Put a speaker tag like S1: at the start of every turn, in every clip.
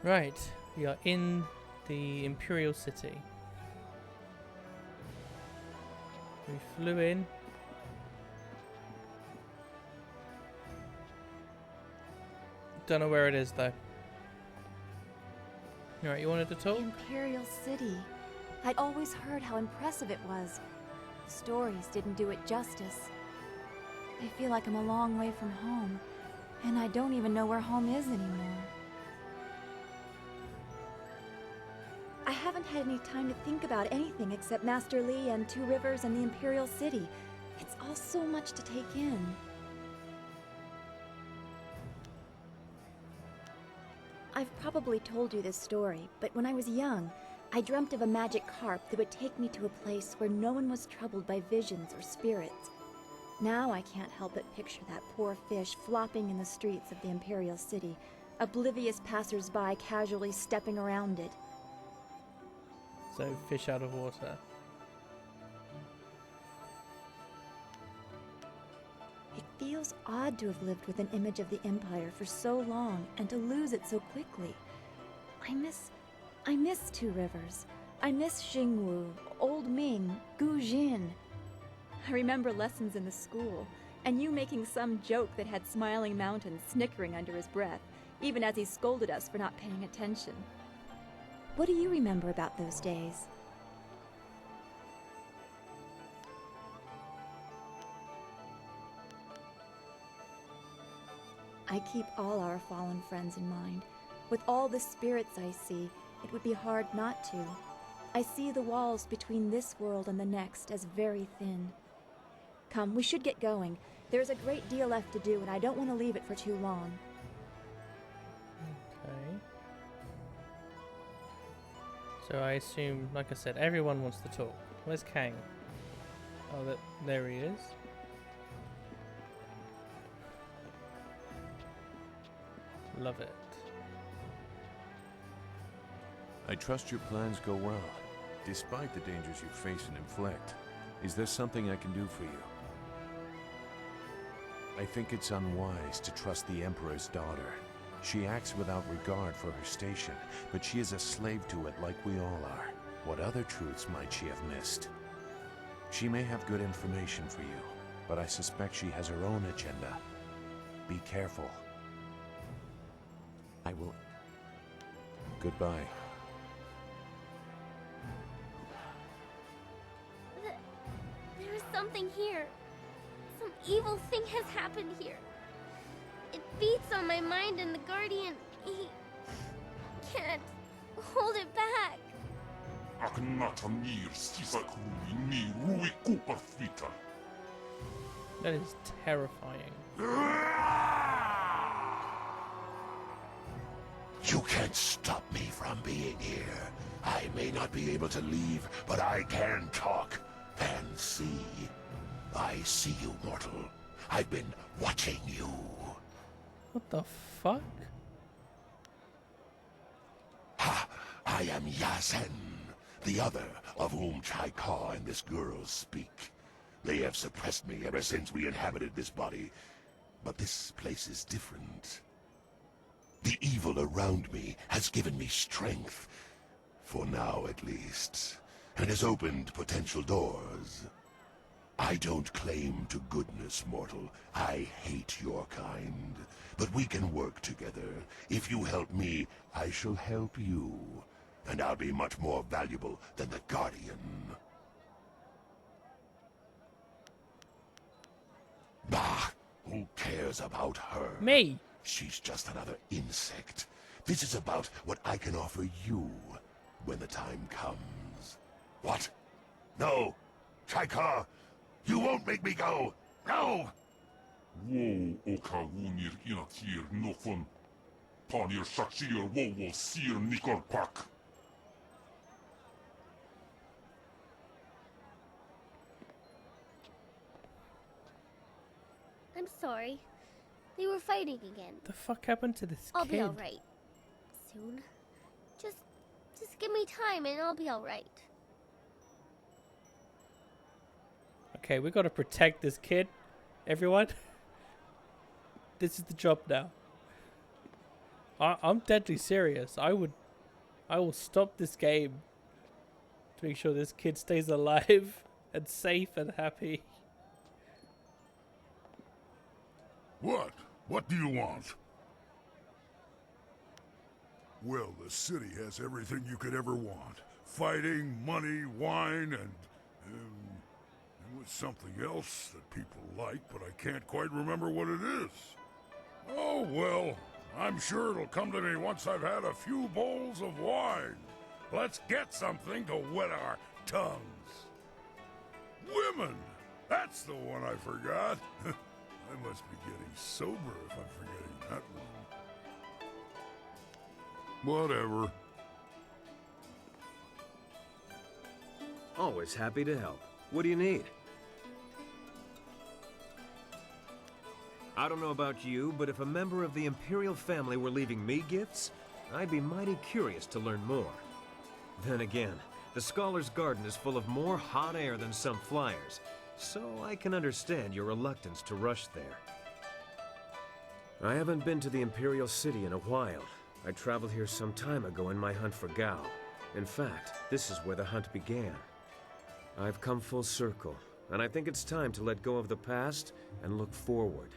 S1: Right, we are in the Imperial City. We flew in. Don't know where it is though. Alright, you wanted to talk?
S2: Imperial City. I'd always heard how impressive it was. The stories didn't do it justice. I feel like I'm a long way from home, and I don't even know where home is anymore. I haven't had any time to think about anything except Master Li and Two Rivers and the Imperial City. It's all so much to take in. I've probably told you this story, but when I was young, I dreamt of a magic carp that would take me to a place where no one was troubled by visions or spirits. Now I can't help but picture that poor fish flopping in the streets of the Imperial City, oblivious passers-by casually stepping around it.
S1: So, fish out of water.
S2: It feels odd to have lived with an image of the Empire for so long and to lose it so quickly. I miss Two Rivers. I miss Xingwu, Old Ming, Gu Jin. I remember lessons in the school, and you making some joke that had Smiling Mountain snickering under his breath, even as he scolded us for not paying attention. What do you remember about those days? I keep all our fallen friends in mind. With all the spirits I see, it would be hard not to. I see the walls between this world and the next as very thin. Come, we should get going. There's a great deal left to do, and I don't want to leave it for too long.
S1: Okay. So I assume, like I said, everyone wants to talk. Where's Kang? Oh, there he is. Love it.
S3: I trust your plans go well, despite the dangers you face and inflict. Is there something I can do for you? I think it's unwise to trust the Emperor's daughter. She acts without regard for her station, but she is a slave to it like we all are. What other truths might she have missed? She may have good information for you, but I suspect she has her own agenda. Be careful. I will... Goodbye.
S4: There is something here. Some evil thing has happened here. It beats on my mind, and the Guardian, he can't hold it back.
S1: That is terrifying.
S5: You can't stop me from being here. I may not be able to leave, but I can talk and see. I see you, mortal. I've been watching you.
S1: What the fuck?
S5: Ha! I am Yazen, the other of whom Chai Ka and this girl speak. They have suppressed me ever since we inhabited this body, but this place is different. The evil around me has given me strength, for now at least, and has opened potential doors. I don't claim to goodness, mortal. I hate your kind. But we can work together. If you help me, I shall help you. And I'll be much more valuable than the Guardian. Bah! Who cares about her?
S1: Me!
S5: She's just another insect. This is about what I can offer you when the time comes. What? No! Chaika! You won't make me go! No!
S6: Wo oka wunir inatir nofun. Panir shakshir wo sir nikor pak.
S4: I'm sorry. They were fighting again.
S1: The fuck happened to this
S4: I'll
S1: kid?
S4: be alright. Soon. Just give me time and I'll be alright.
S1: Okay, we gotta protect this kid. Everyone. This is the job now. I'm deadly serious. I will stop this game to make sure this kid stays alive and safe and happy.
S7: What? What do you want?
S8: Well, the city has everything you could ever want. Fighting, money, wine, and with something else that people like, but I can't quite remember what it is. Oh, well, I'm sure it'll come to me once I've had a few bowls of wine. Let's get something to wet our tongues. Women! That's the one I forgot. I must be getting sober if I'm forgetting that one. Whatever.
S9: Always happy to help. What do you need? I don't know about you, but if a member of the Imperial family were leaving me gifts, I'd be mighty curious to learn more. Then again, the Scholar's Garden is full of more hot air than some flyers, so I can understand your reluctance to rush there. I haven't been to the Imperial City in a while. I traveled here some time ago in my hunt for Gao. In fact, this is where the hunt began. I've come full circle, and I think it's time to let go of the past and look forward.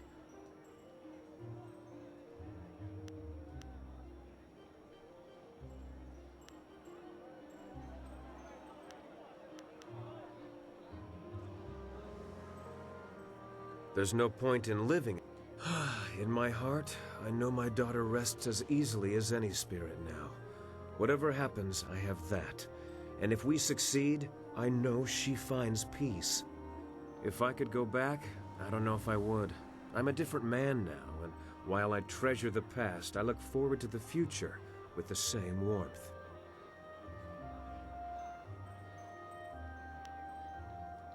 S9: There's no point in living. In my heart, I know my daughter rests as easily as any spirit now. Whatever happens, I have that. And if we succeed, I know she finds peace. If I could go back, I don't know if I would. I'm a different man now, and while I treasure the past, I look forward to the future with the same warmth.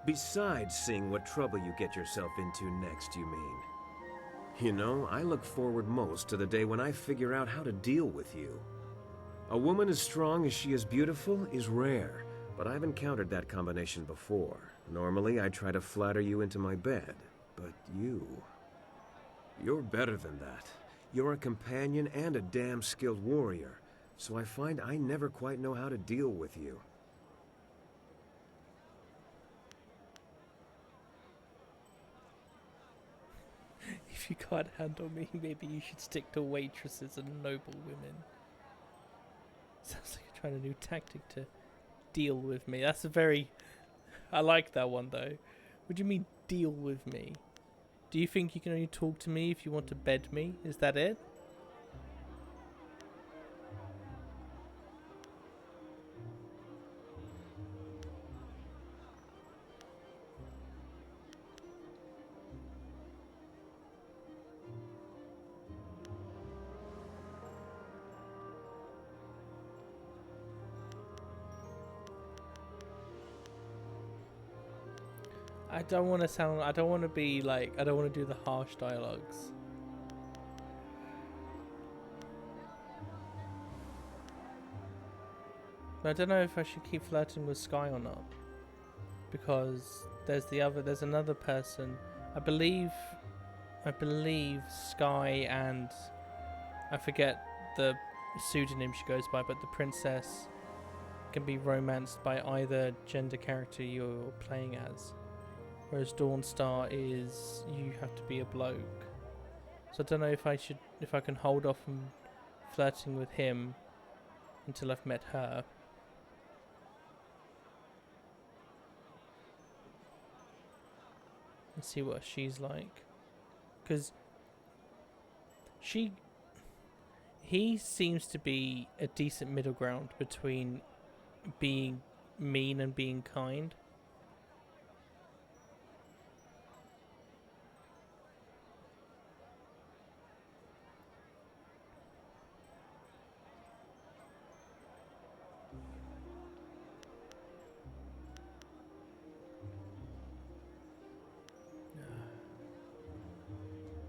S9: Besides seeing what trouble you get yourself into next, you mean? You know, I look forward most to the day when I figure out how to deal with you. A woman as strong as she is beautiful is rare, but I've encountered that combination before. Normally, I try to flatter you into my bed, but you're better than that. You're a companion and a damn skilled warrior, so I find I never quite know how to deal with you.
S1: If you can't handle me, maybe you should stick to waitresses and noble women. Sounds like you're trying a new tactic to deal with me. That's a very... I like that one, though. What do you mean, deal with me? Do you think you can only talk to me if you want to bed me? Is that it? I don't want to sound... I don't want to be like... I don't want to do the harsh dialogues. But I don't know if I should keep flirting with Sky or not. Because there's another person. I believe Sky and... I forget the pseudonym she goes by, but the princess can be romanced by either gender character you're playing as. Whereas Dawnstar is you have to be a bloke. So I don't know if I can hold off from flirting with him until I've met her. And see what she's like. Because he seems to be a decent middle ground between being mean and being kind.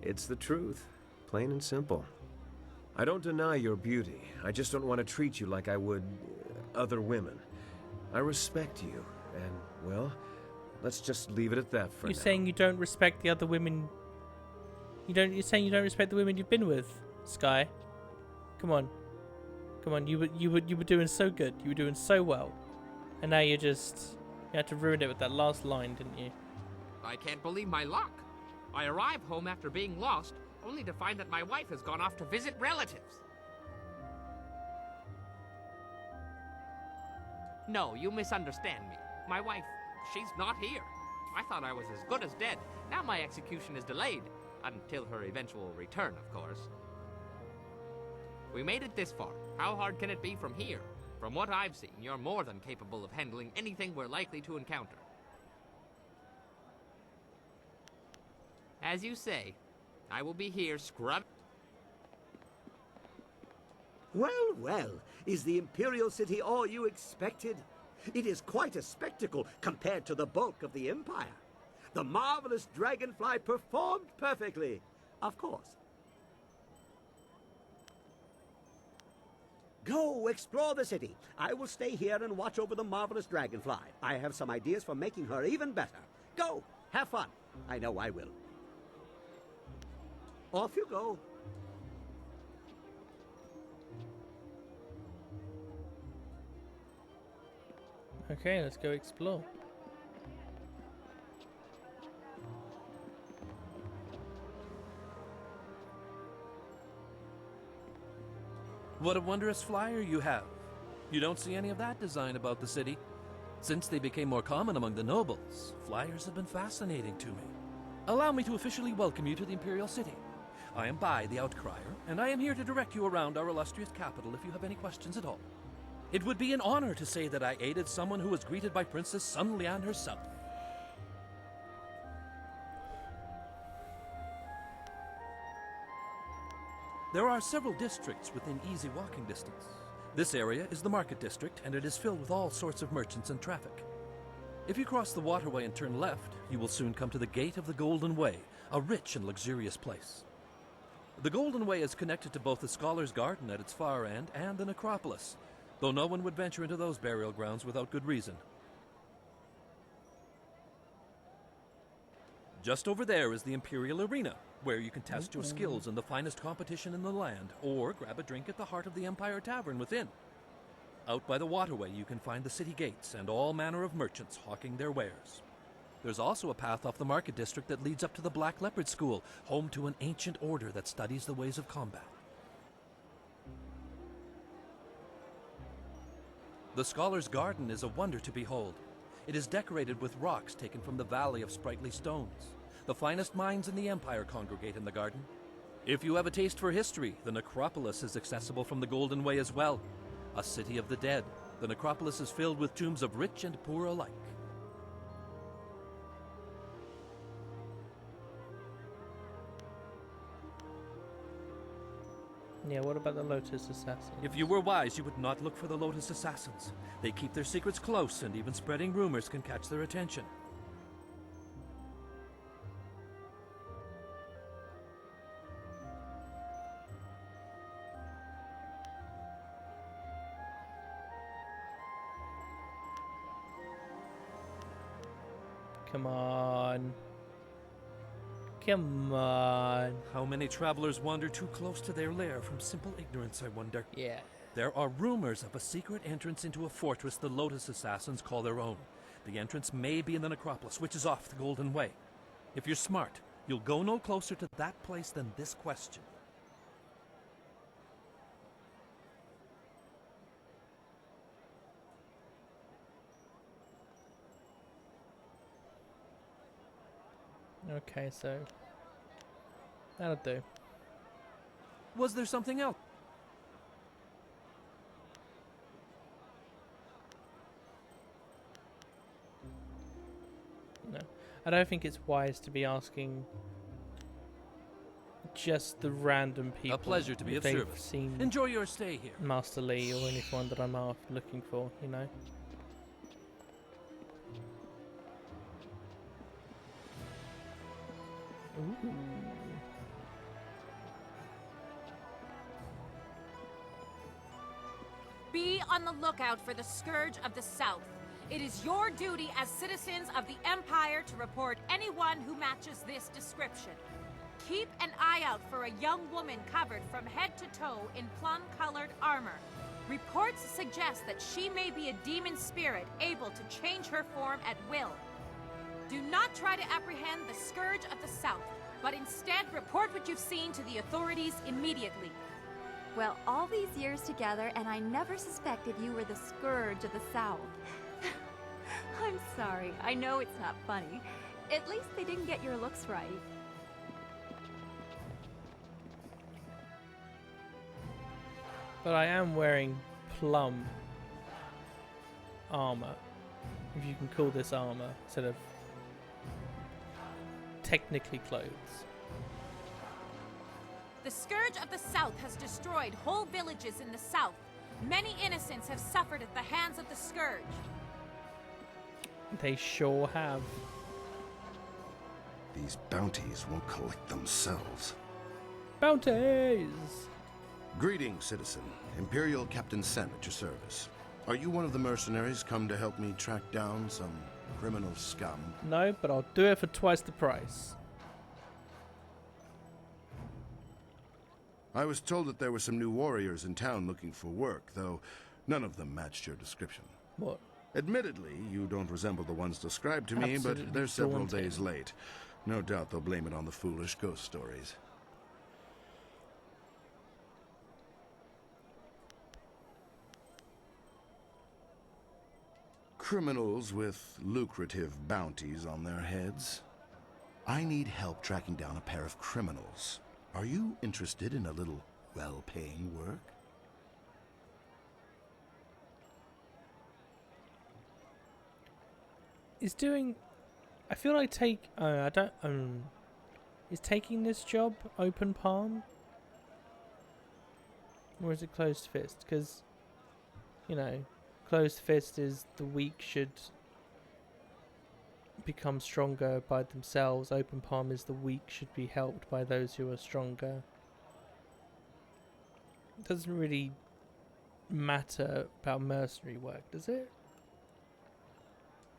S9: It's the truth, plain and simple. I don't deny your beauty. I just don't want to treat you like I would other women. I respect you, and, well, let's just leave it at that for now.
S1: You're saying you don't respect the other women... You're saying you don't respect the women you've been with, Sky? Come on. Come on, you were doing so good. You were doing so well. And now you had to ruin it with that last line, didn't you?
S10: I can't believe my luck. I arrive home after being lost, only to find that my wife has gone off to visit relatives. No, you misunderstand me. My wife, she's not here. I thought I was as good as dead. Now my execution is delayed. Until her eventual return, of course. We made it this far. How hard can it be from here? From what I've seen, you're more than capable of handling anything we're likely to encounter. As you say, I will be here scrub.
S11: Well, well, is the Imperial City all you expected? It is quite a spectacle compared to the bulk of the Empire. The marvelous dragonfly performed perfectly, of course. Go explore the city. I will stay here and watch over the marvelous dragonfly. I have some ideas for making her even better. Go, have fun. I know I will. Off you go.
S1: Okay, let's go explore.
S12: What a wondrous flyer you have. You don't see any of that design about the city. Since they became more common among the nobles, flyers have been fascinating to me. Allow me to officially welcome you to the Imperial City. I am Bai, the Outcrier, and I am here to direct you around our illustrious capital if you have any questions at all. It would be an honor to say that I aided someone who was greeted by Princess Sun Lian herself. There are several districts within easy walking distance. This area is the market district, and it is filled with all sorts of merchants and traffic. If you cross the waterway and turn left, you will soon come to the Gate of the Golden Way, a rich and luxurious place. The Golden Way is connected to both the Scholar's Garden at its far end and the necropolis, though no one would venture into those burial grounds without good reason. Just over there is the Imperial Arena, where you can test your skills in the finest competition in the land, or grab a drink at the heart of the Empire Tavern within. Out by the waterway you can find the city gates and all manner of merchants hawking their wares. There's also a path off the market district that leads up to the Black Leopard School, home to an ancient order that studies the ways of combat. The Scholar's Garden is a wonder to behold. It is decorated with rocks taken from the Valley of Sprightly Stones. The finest minds in the Empire congregate in the garden. If you have a taste for history, the necropolis is accessible from the Golden Way as well. A city of the dead, the necropolis is filled with tombs of rich and poor alike.
S1: Yeah, what about the Lotus Assassins?
S12: If you were wise, you would not look for the Lotus Assassins. They keep their secrets close, and even spreading rumors can catch their attention.
S1: Come on. Come on.
S12: How many travelers wander too close to their lair from simple ignorance, I wonder?
S1: Yeah.
S12: There are rumors of a secret entrance into a fortress the Lotus Assassins call their own. The entrance may be in the necropolis, which is off the Golden Way. If you're smart, you'll go no closer to that place than this question.
S1: Okay, so that'll do.
S12: Was there something else?
S1: No. I don't think it's wise to be asking just the random people.
S12: A pleasure to be
S1: if
S12: of
S1: they've
S12: service.
S1: seen
S12: Enjoy your stay here.
S1: Master Lee or anyone that I'm looking for, you know? Ooh.
S13: Be on the lookout for the Scourge of the South. It is your duty as citizens of the Empire to report anyone who matches this description. Keep an eye out for a young woman covered from head to toe in plum-colored armor. Reports suggest that she may be a demon spirit able to change her form at will. Do not try to apprehend the Scourge of the South, but instead report what you've seen to the authorities immediately.
S2: Well, all these years together, and I never suspected you were the Scourge of the South. I'm sorry. I know it's not funny. At least they didn't get your looks right.
S1: But I am wearing plum armor, if you can call this armor, instead of technically clothes.
S13: The Scourge of the South has destroyed whole villages in the south. Many innocents have suffered at the hands of the Scourge.
S1: They sure have.
S14: These bounties won't collect themselves.
S1: Bounties!
S14: Greetings, citizen. Imperial Captain Sen at your service. Are you one of the mercenaries come to help me track down some criminal scum?
S1: No, but I'll do it for twice the price.
S14: I was told that there were some new warriors in town looking for work, though none of them matched your description.
S1: What?
S14: Admittedly, you don't resemble the ones described to me,
S1: Absolutely
S14: but they're several
S1: daunting.
S14: days late. No doubt they'll blame it on the foolish ghost stories. Criminals with lucrative bounties on their heads. I need help tracking down a pair of criminals. Are you interested in a little well-paying work?
S1: Is doing... I feel like is taking this job open palm? Or is it closed fist? Because, you know, closed fist is the weak should become stronger by themselves. Open palm is the weak should be helped by those who are stronger. It doesn't really matter about mercenary work, does it?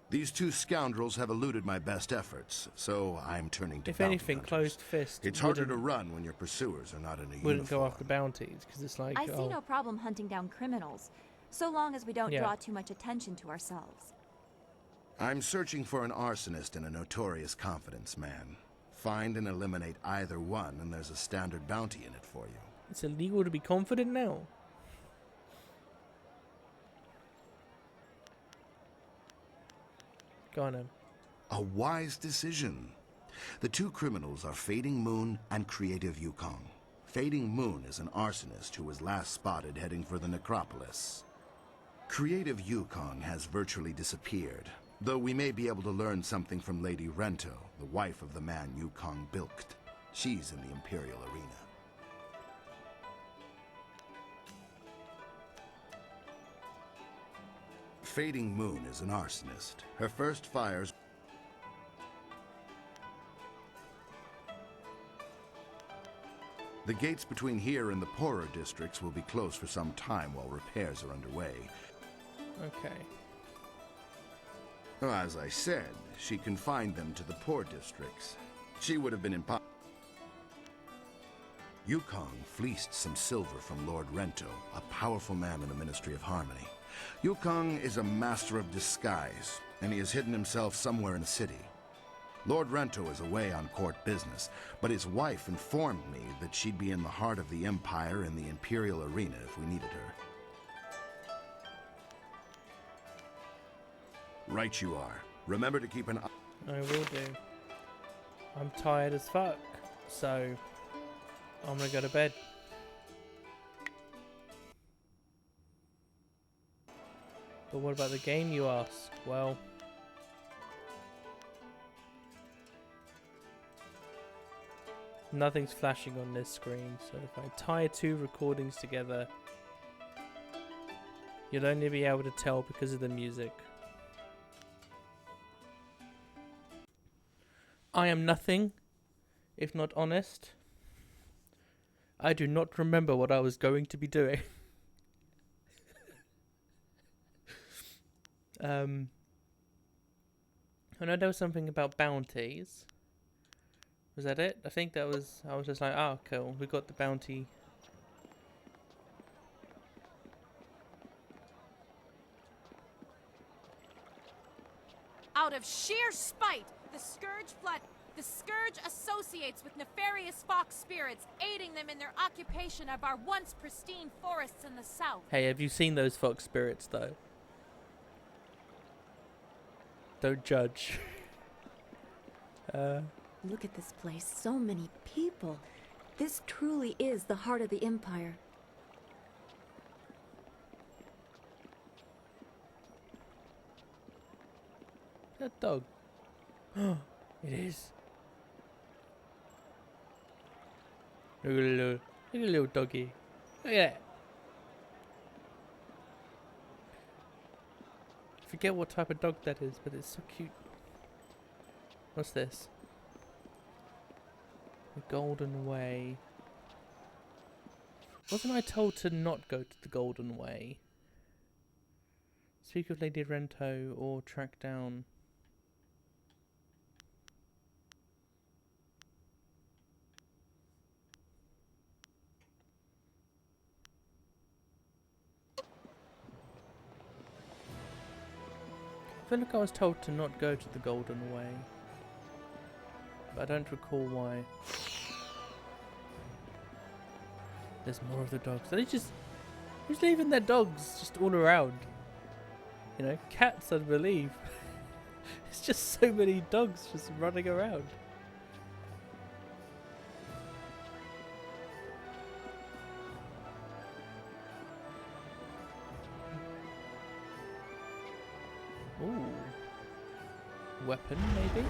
S14: These two scoundrels have eluded my best efforts, so I'm turning to
S1: If
S14: bounty
S1: anything,
S14: hunters.
S1: closed fist
S14: It's harder to run when your pursuers are not in a
S1: wouldn't
S14: uniform.
S1: go after bounties, because it's like,
S2: I see no problem hunting down criminals, so long as we don't draw too much attention to ourselves.
S14: I'm searching for an arsonist and a notorious confidence man. Find and eliminate either one, and there's a standard bounty in it for you.
S1: It's illegal to be confident now. Go on,
S14: A wise decision. The two criminals are Fading Moon and Creative Yukong. Fading Moon is an arsonist who was last spotted heading for the necropolis. Creative Yukong has virtually disappeared, though we may be able to learn something from Lady Rento, the wife of the man Yukong bilked. She's in the Imperial arena. Fading Moon is an arsonist. Her first fires... The gates between here and the poorer districts will be closed for some time while repairs are underway.
S1: Okay.
S14: Well, as I said, she confined them to the poor districts. She would have been impossible. Yukong fleeced some silver from Lord Rento, a powerful man in the Ministry of Harmony. Yukong is a master of disguise, and he has hidden himself somewhere in the city. Lord Rento is away on court business, but his wife informed me that she'd be in the heart of the Empire in the Imperial arena if we needed her. Right you are. Remember to keep an eye...
S1: I will do. I'm tired as fuck, so I'm gonna go to bed. But what about the game, you ask? Well, nothing's flashing on this screen, so if I tie two recordings together, you'll only be able to tell because of the music. I am nothing, if not honest. I do not remember what I was going to be doing. I know there was something about bounties. Was that it? I think that was... I was just like, oh, cool. We got the bounty.
S13: Out of sheer spite, the Scourge associates with nefarious fox spirits, aiding them in their occupation of our once pristine forests in the south.
S1: Hey, have you seen those fox spirits, though? Don't judge.
S2: Look at this place. So many people. This truly is the heart of the Empire.
S1: That dog. It is. Look at the little doggy. Look at that. I forget what type of dog that is, but it's so cute. What's this? The Golden Way. Wasn't I told to not go to the Golden Way? Speak of Lady Rento or track down... I feel like I was told to not go to the Golden Way, but I don't recall why. There's more of the dogs. Are they just... Who's leaving their dogs just all around? You know, cats, I believe. It's just so many dogs just running around. Ooh. Weapon, maybe?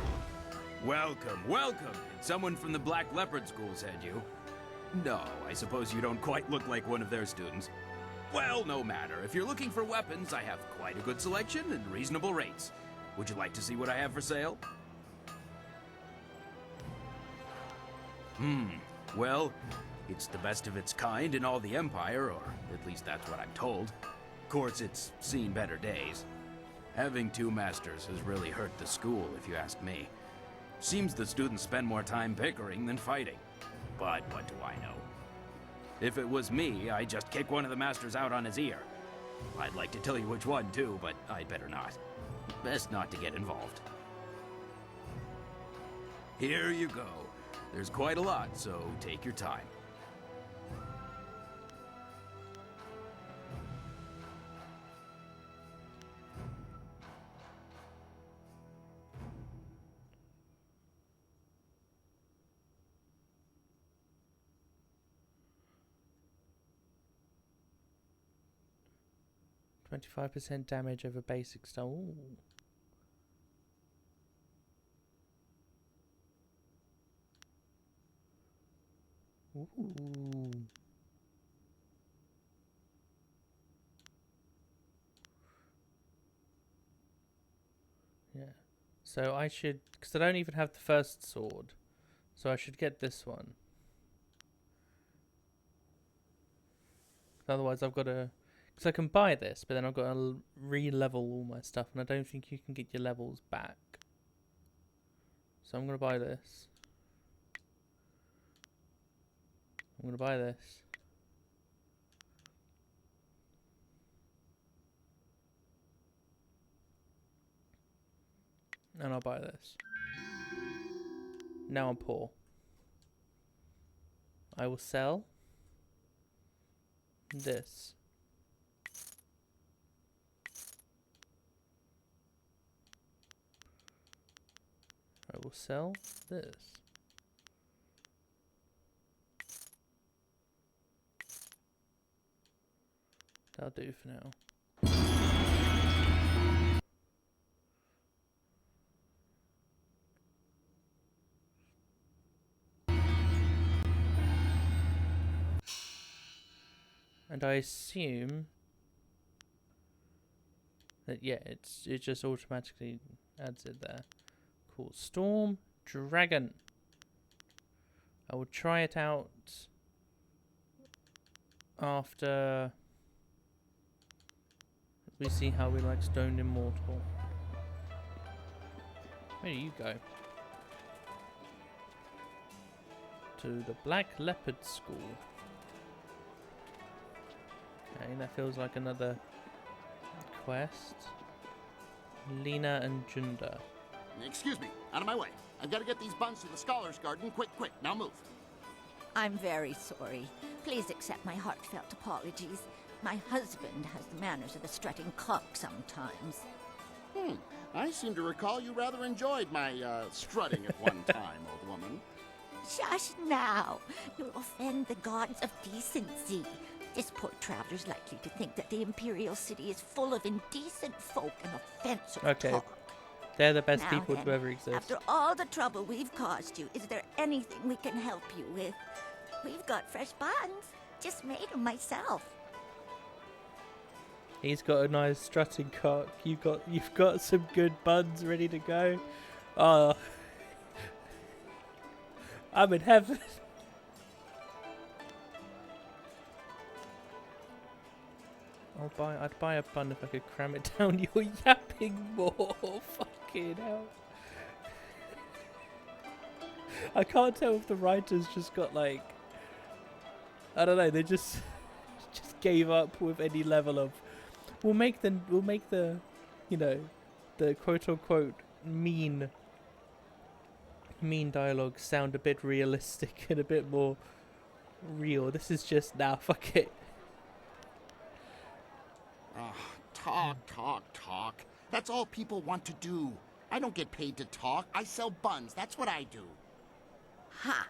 S15: Welcome, welcome. Did someone from the Black Leopard School send you? No, I suppose you don't quite look like one of their students. Well, no matter. If you're looking for weapons, I have quite a good selection and reasonable rates. Would you like to see what I have for sale? Well, it's the best of its kind in all the Empire, or at least that's what I'm told. Of course, it's seen better days. Having two masters has really hurt the school, if you ask me. Seems the students spend more time bickering than fighting. But what do I know? If it was me, I'd just kick one of the masters out on his ear. I'd like to tell you which one, too, but I'd better not. Best not to get involved. Here you go. There's quite a lot, so take your time.
S1: %25 damage over basic style. Ooh. Ooh. Yeah. So I should, because I don't even have the first sword, so I should get this one. Otherwise I've got to... Because I can buy this, but then I've got to re-level all my stuff, and I don't think you can get your levels back. So I'm going to buy this. I'm going to buy this. And I'll buy this. Now I'm poor. I will sell this. I will sell this. That'll do for now. And I assume that, yeah, it just automatically adds it there. Cool. Storm Dragon. I will try it out after we see how we like Stone Immortal. Where do you go? to the Black Leopard School. Okay, that feels like another quest. Lena and Junda.
S16: Excuse me, out of my way. I've got to get these buns to the Scholars Garden. Quick, quick, now move.
S17: I'm very sorry. Please accept my heartfelt apologies. My husband has the manners of a strutting cock sometimes.
S16: I seem to recall you rather enjoyed my, strutting at one time, old woman.
S17: Shush now. You'll offend the gods of decency. This poor traveler's likely to think that the Imperial City is full of indecent folk and offensive talk.
S1: They're the best
S17: Now
S1: people
S17: then,
S1: to ever exist.
S17: After all the trouble we've caused you, is there anything we can help you with? We've got fresh buns. Just made them myself.
S1: He's got a nice strutting cock. You've got some good buns ready to go. Oh, I'm in heaven. I'd buy a bun if I could cram it down. You're yapping more. Fucking hell. I can't tell if the writers just got like, I don't know, they just gave up with any level of we'll make the you know, the quote unquote mean dialogue sound a bit realistic and a bit more real. This is just fuck it.
S16: Talk. That's all people want to do. I don't get paid to talk. I sell buns. That's what I do.
S17: Ha!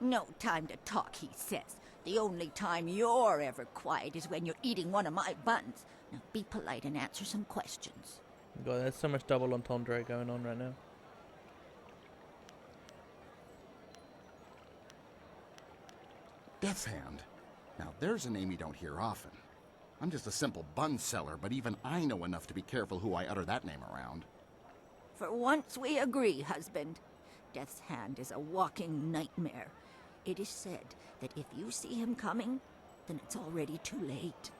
S17: No time to talk, he says. The only time you're ever quiet is when you're eating one of my buns. Now be polite and answer some questions.
S1: God, there's so much double entendre going on right now.
S16: Death's Hand. Now there's a name you don't hear often. I'm just a simple bun seller, but even I know enough to be careful who I utter that name around.
S17: For once we agree, husband. Death's Hand is a walking nightmare. It is said that if you see him coming, then it's already too late.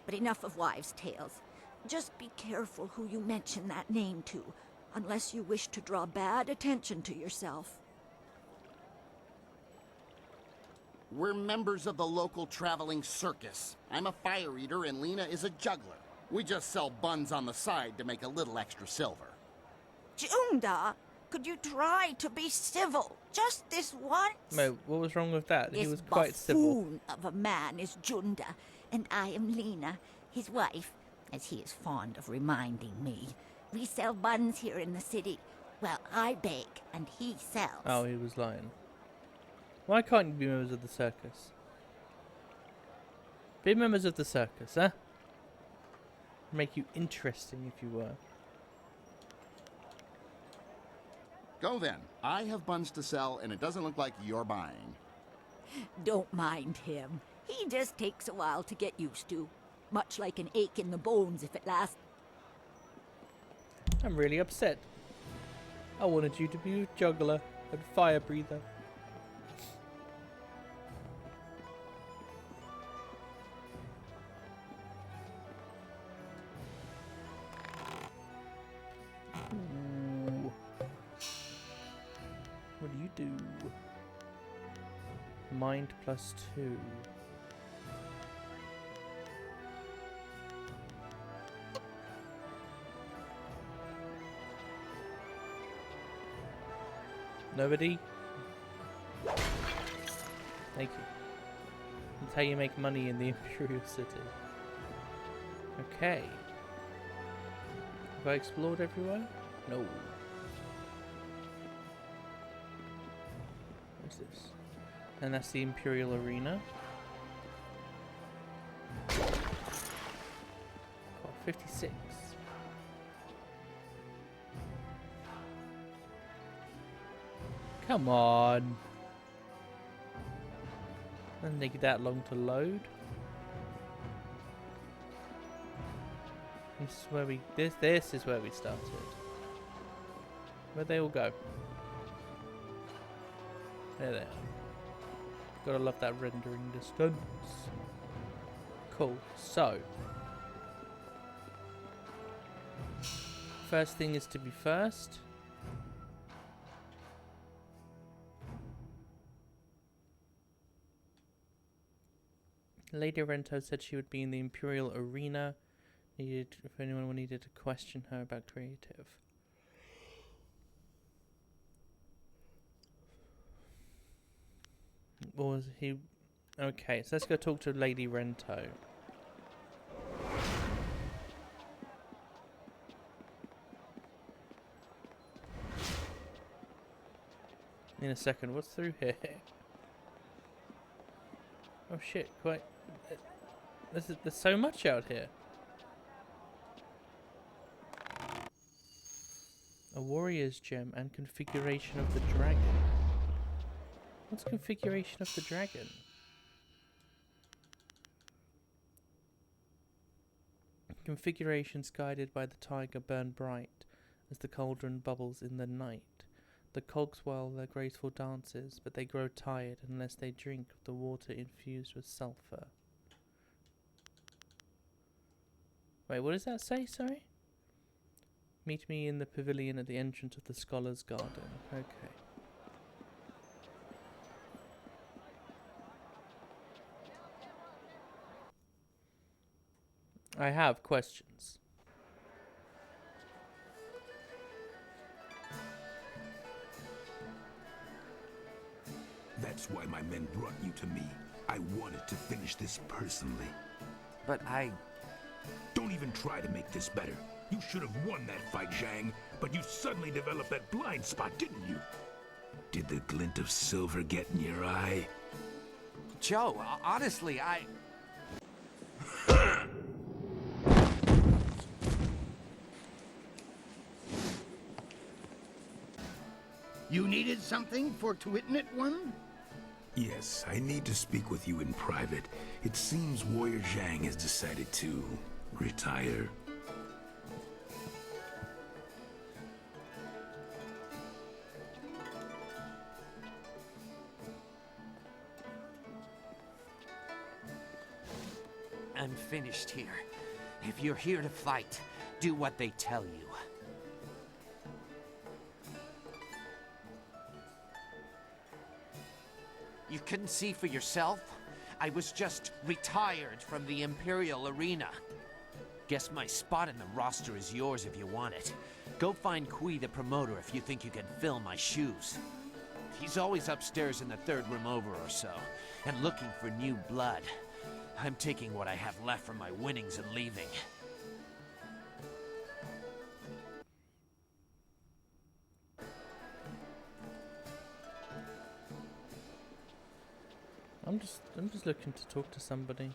S17: But enough of wives' tales. Just be careful who you mention that name to, unless you wish to draw bad attention to yourself.
S16: We're members of the local traveling circus. I'm a fire eater and Lena is a juggler. We just sell buns on the side to make a little extra silver.
S17: Junda, could you try to be civil? Just this once?
S1: No, what was wrong with that?
S17: This
S1: He was quite civil.
S17: buffoon of a man is Junda, and I am Lena, his wife, as he is fond of reminding me. We sell buns here in the city. Well, I bake, and he sells.
S1: Oh, he was lying. Why can't you be members of the circus? Be members of the circus, huh? Make you interesting if you were.
S16: Go then. I have buns to sell, and it doesn't look like you're buying.
S17: Don't mind him. He just takes a while to get used to. Much like an ache in the bones if it lasts.
S1: I'm really upset. I wanted you to be a juggler and fire breather. Ooh. What do you do? Mind +2. Nobody? Thank you. That's how you make money in the Imperial City. Okay. Have I explored everywhere? No. What's this? And that's the Imperial Arena. Oh, 56. Come on. Doesn't take that long to load. This is where this is where we started. Where'd they all go? There they are. Gotta love that rendering distance. Cool. So first thing is to be first. Lady Rento said she would be in the Imperial Arena. Needed if anyone needed to question her about creative. Or was he? Okay, so let's go talk to Lady Rento. In a second, what's through here? Oh shit! Quite. There's so much out here. A warrior's gem and configuration of the dragon. What's configuration of the dragon? Configurations guided by the tiger burn bright as the cauldron bubbles in the night. The cogs whirl their graceful dances, but they grow tired unless they drink of the water infused with sulfur. Wait, what does that say, sorry? Meet me in the pavilion at the entrance of the Scholar's Garden. Okay. I have questions.
S5: That's why my men brought you to me. I wanted to finish this personally.
S10: But I...
S5: Don't even try to make this better. You should have won that fight, Zhang, but you suddenly developed that blind spot, didn't you? Did the glint of silver get in your eye?
S10: Joe, honestly, I...
S18: You needed something for Twitnit One?
S5: Yes, I need to speak with you in private. It seems Warrior Zhang has decided to retire.
S10: I'm finished here. If you're here to fight, do what they tell you. You couldn't see for yourself? I was just retired from the Imperial Arena. Guess my spot in the roster is yours if you want it. Go find Kui the promoter if you think you can fill my shoes. He's always upstairs in the third room over or so, and looking for new blood. I'm taking what I have left from my winnings and leaving.
S1: I'm just looking to talk to somebody.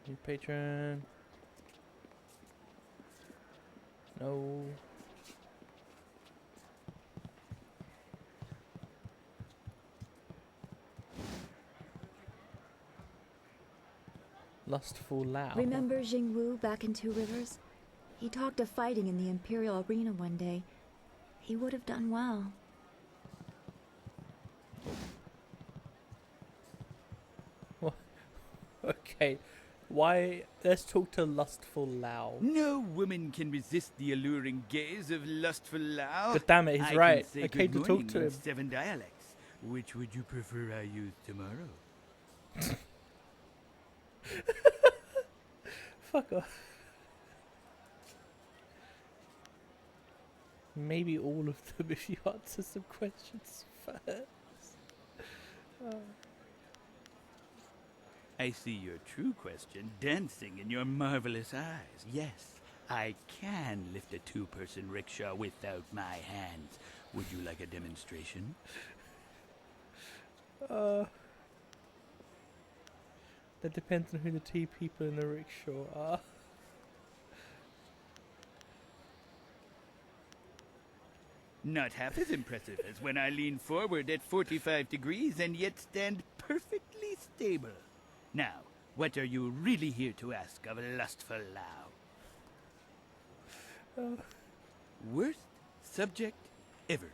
S1: New patron. No. Lustful Lao.
S2: Remember Jing Wu back in Two Rivers? He talked of fighting in the Imperial Arena one day. He would have done well.
S1: Okay, why? Let's talk to Lustful Lao.
S19: No woman can resist the alluring gaze of Lustful Lao.
S1: God damn it, he's
S19: I
S1: right.
S19: Can say
S1: I came to
S19: good
S1: talk
S19: morning
S1: to
S19: in
S1: him.
S19: 7 dialects. Which would you prefer I use tomorrow?
S1: Fuck off. Maybe all of them if you answer some questions first.
S19: I see your true question dancing in your marvelous eyes. Yes, I can lift a 2-person rickshaw without my hands. Would you like a demonstration?
S1: That depends on who the 2 people in the rickshaw are.
S19: Not half as impressive as when I lean forward at 45 degrees and yet stand perfectly stable. Now, what are you really here to ask of Lustful Lao? Worst subject ever.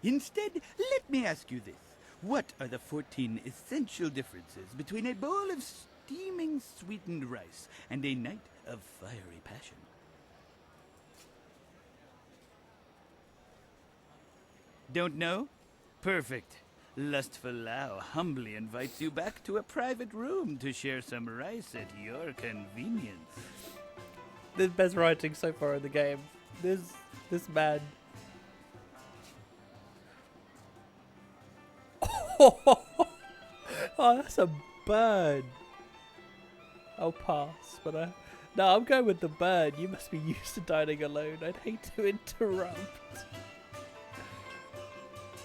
S19: Instead, let me ask you this. What are the 14 essential differences between a bowl of steaming sweetened rice and a night of fiery passion? Don't know? Perfect. Lustful Lao humbly invites you back to a private room to share some rice at your convenience.
S1: The best writing so far in the game. This man. Oh, that's a bird. I'll pass, but no, I'm going with the bird. You must be used to dining alone. I'd hate to interrupt.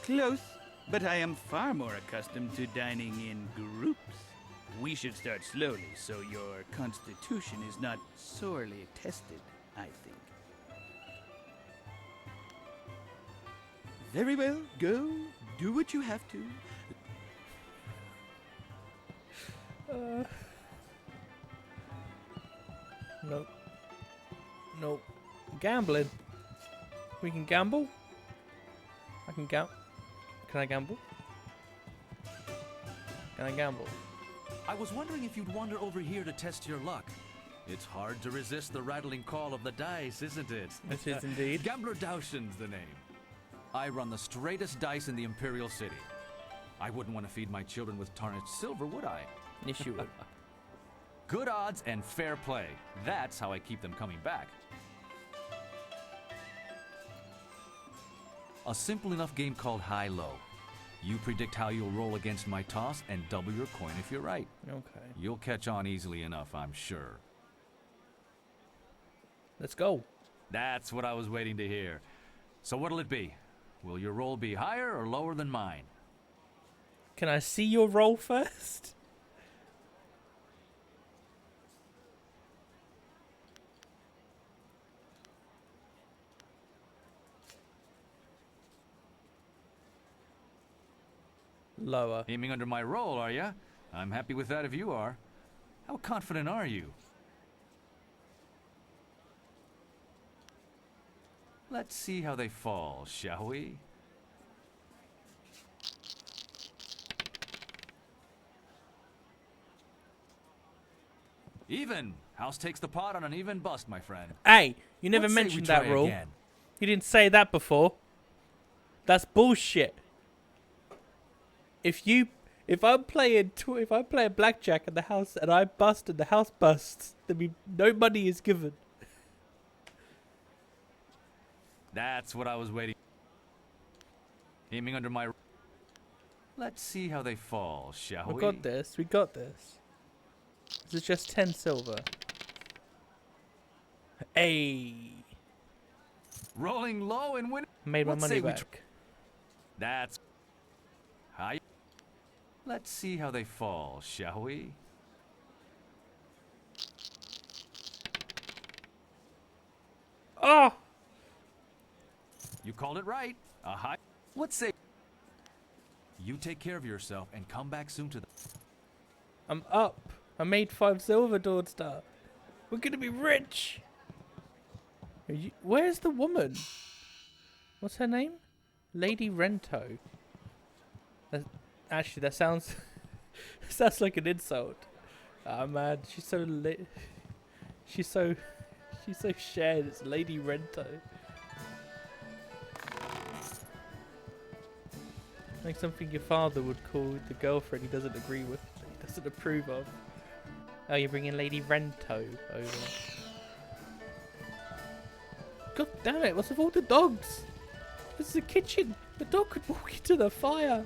S19: Close, but I am far more accustomed to dining in groups. We should start slowly so your constitution is not sorely tested, I think. Very well, go. Do what you have to.
S1: Nope. Nope. Gambling. We can gamble? I can gamble. Can I gamble? Can I gamble?
S12: I was wondering if you'd wander over here to test your luck. It's hard to resist the rattling call of the dice, isn't it?
S1: It is indeed.
S12: Gambler Daoshin's the name. I run the straightest dice in the Imperial City. I wouldn't want to feed my children with tarnished silver, would I?
S1: Yes, you would.
S12: Good odds and fair play. That's how I keep them coming back. A simple enough game called high-low. You predict how you'll roll against my toss and double your coin if you're right.
S1: Okay.
S12: You'll catch on easily enough, I'm sure.
S1: Let's go.
S12: That's what I was waiting to hear. So what'll it be? Will your roll be higher or lower than mine?
S1: Can I see your roll first? Lower.
S12: Aiming under my roll, are ya? I'm happy with that if you are. How confident are you? Let's see how they fall, shall we? Even. House takes the pot on an even bust, my friend.
S1: Hey, you never
S12: Let's say we
S1: mentioned
S12: try
S1: that rule.
S12: again.
S1: You didn't say that before. That's bullshit. If I'm playing blackjack in the house and I bust and the house busts, then no money is given.
S12: That's what I was waiting. Aiming under my... Let's see how they fall, shall we?
S1: We got this. We got this. This is just 10 silver. Hey.
S12: Rolling low and winning.
S1: Made my money back.
S12: That's... Hi. Let's see how they fall, shall we?
S1: Oh!
S12: You called it right. A high... Let's say... You take care of yourself and come back soon to the...
S1: I'm up. I made 5 silver, Dawdstar. We're gonna be rich. Where's the woman? What's her name? Lady Rento. Actually, that sounds sounds like an insult. Ah man, she's so lit. She's so shared. It's Lady Rento. Like something your father would call the girlfriend he doesn't agree with, he doesn't approve of. Oh, you're bringing Lady Rento over. God damn it! What's with all the dogs? This is a kitchen. The dog could walk into the fire.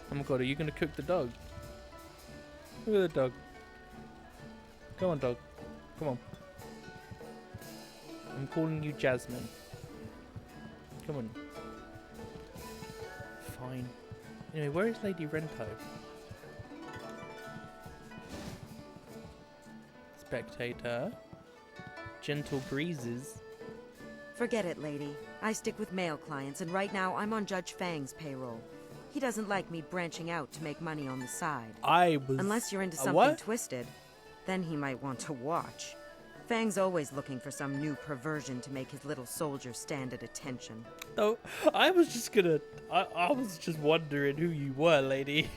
S1: Oh my god, are you gonna cook the dog? Look at the dog. Come on, dog. Come on. I'm calling you Jasmine. Come on. Fine. Anyway, where is Lady Rento? Spectator. Gentle breezes.
S20: Forget it, lady. I stick with male clients, and right now I'm on Judge Fang's payroll. He doesn't like me branching out to make money on the side. Unless you're into something twisted, then he might want to watch. Fang's always looking for some new perversion to make his little soldier stand at attention.
S1: Oh, I was just gonna... I was just wondering who you were, lady.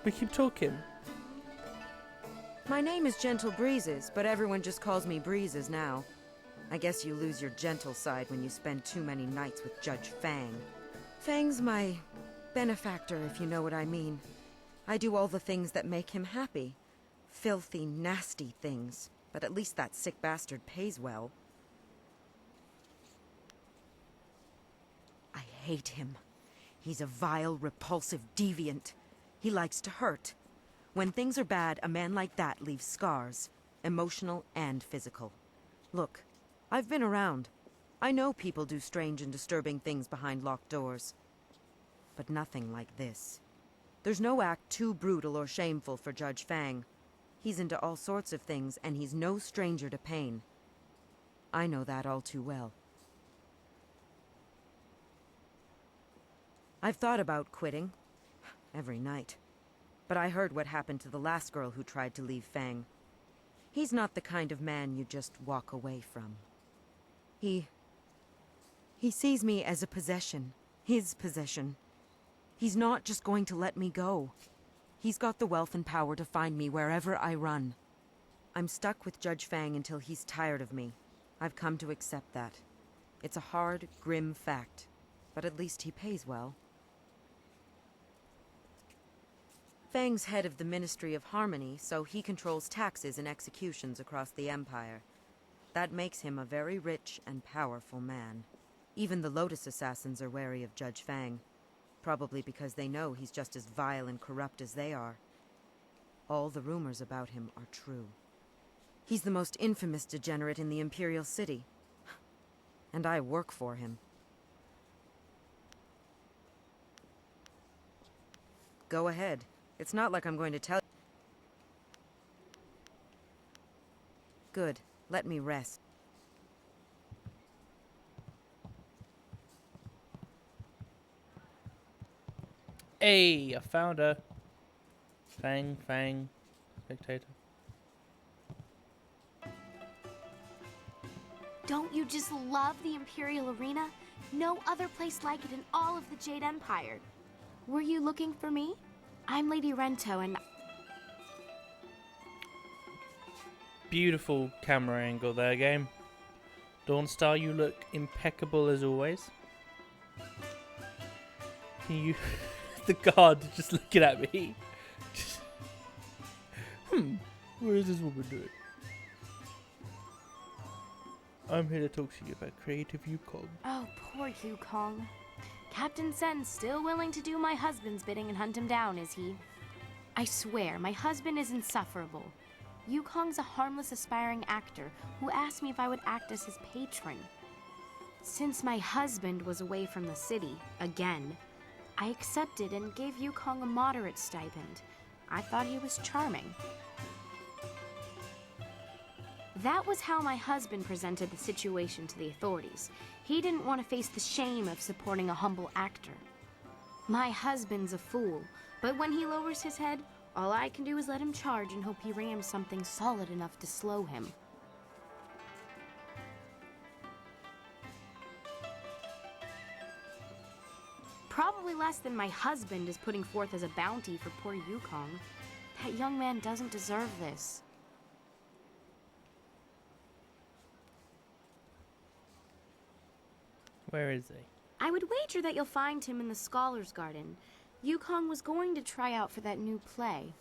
S1: We keep talking.
S20: My name is Gentle Breezes, but everyone just calls me Breezes now. I guess you lose your gentle side when you spend too many nights with Judge Fang. Fang's my benefactor, if you know what I mean. I do all the things that make him happy. Filthy, nasty things. But at least that sick bastard pays well. I hate him. He's a vile, repulsive deviant. He likes to hurt. When things are bad, a man like that leaves scars. Emotional and physical. Look, I've been around. I know people do strange and disturbing things behind locked doors. But nothing like this. There's no act too brutal or shameful for Judge Fang. He's into all sorts of things, and he's no stranger to pain. I know that all too well. I've thought about quitting. Every night. But I heard what happened to the last girl who tried to leave Fang. He's not the kind of man you just walk away from. He sees me as a possession. His possession. He's not just going to let me go. He's got the wealth and power to find me wherever I run. I'm stuck with Judge Fang until he's tired of me. I've come to accept that. It's a hard, grim fact. But at least he pays well. Fang's head of the Ministry of Harmony, so he controls taxes and executions across the Empire. That makes him a very rich and powerful man. Even the Lotus Assassins are wary of Judge Fang. Probably because they know he's just as vile and corrupt as they are. All the rumors about him are true. He's the most infamous degenerate in the Imperial City. And I work for him. Go ahead. It's not like I'm going to tell you. Good. Let me rest.
S1: Hey, I found her. Fang, spectator.
S4: Don't you just love the Imperial Arena? No other place like it in all of the Jade Empire. Were you looking for me? I'm Lady Rento and...
S1: Beautiful camera angle there, game. Dawnstar, you look impeccable as always. Can you... The guard just looking at me. What is this woman doing? I'm here to talk to you about creative Yukong.
S4: Oh, poor Yukong. Captain Sen's still willing to do my husband's bidding and hunt him down, is he? I swear, my husband is insufferable. Yukong's a harmless aspiring actor who asked me if I would act as his patron. Since my husband was away from the city, again, I accepted and gave Yukong a moderate stipend. I thought he was charming. That was how my husband presented the situation to the authorities. He didn't want to face the shame of supporting a humble actor. My husband's a fool, but when he lowers his head, all I can do is let him charge and hope he rams something solid enough to slow him. Probably less than my husband is putting forth as a bounty for poor Yukong. That young man doesn't deserve this.
S1: Where is he?
S4: I would wager that you'll find him in the Scholars' Garden. Yukong was going to try out for that new play.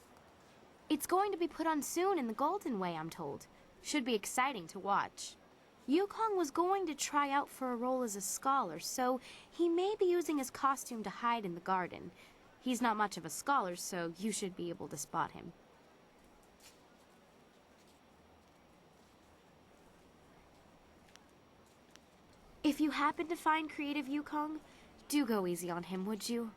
S4: It's going to be put on soon in the Golden Way, I'm told. Should be exciting to watch. Yukong was going to try out for a role as a scholar, so he may be using his costume to hide in the garden. He's not much of a scholar, so you should be able to spot him. If you happen to find creative Yukong, do go easy on him, would you?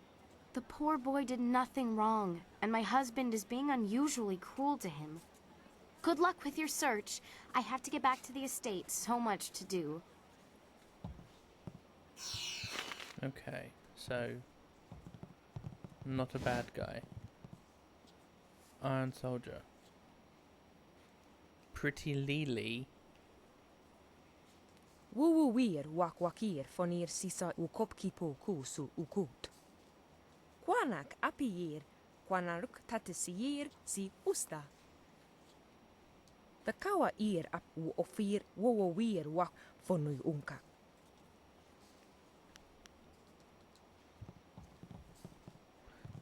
S4: The poor boy did nothing wrong, and my husband is being unusually cruel to him. Good luck with your search. I have to get back to the estate. So much to do.
S1: Okay, so... Not a bad guy. Iron Soldier. Pretty Lily.
S21: Wuwuir wakwakir fonir sisa ukopkipo kusu ukut. Kwanak apiyir, kwanaruk tatisir si usta. The kawa ir ap wo ofir wo wir wak fonui unka.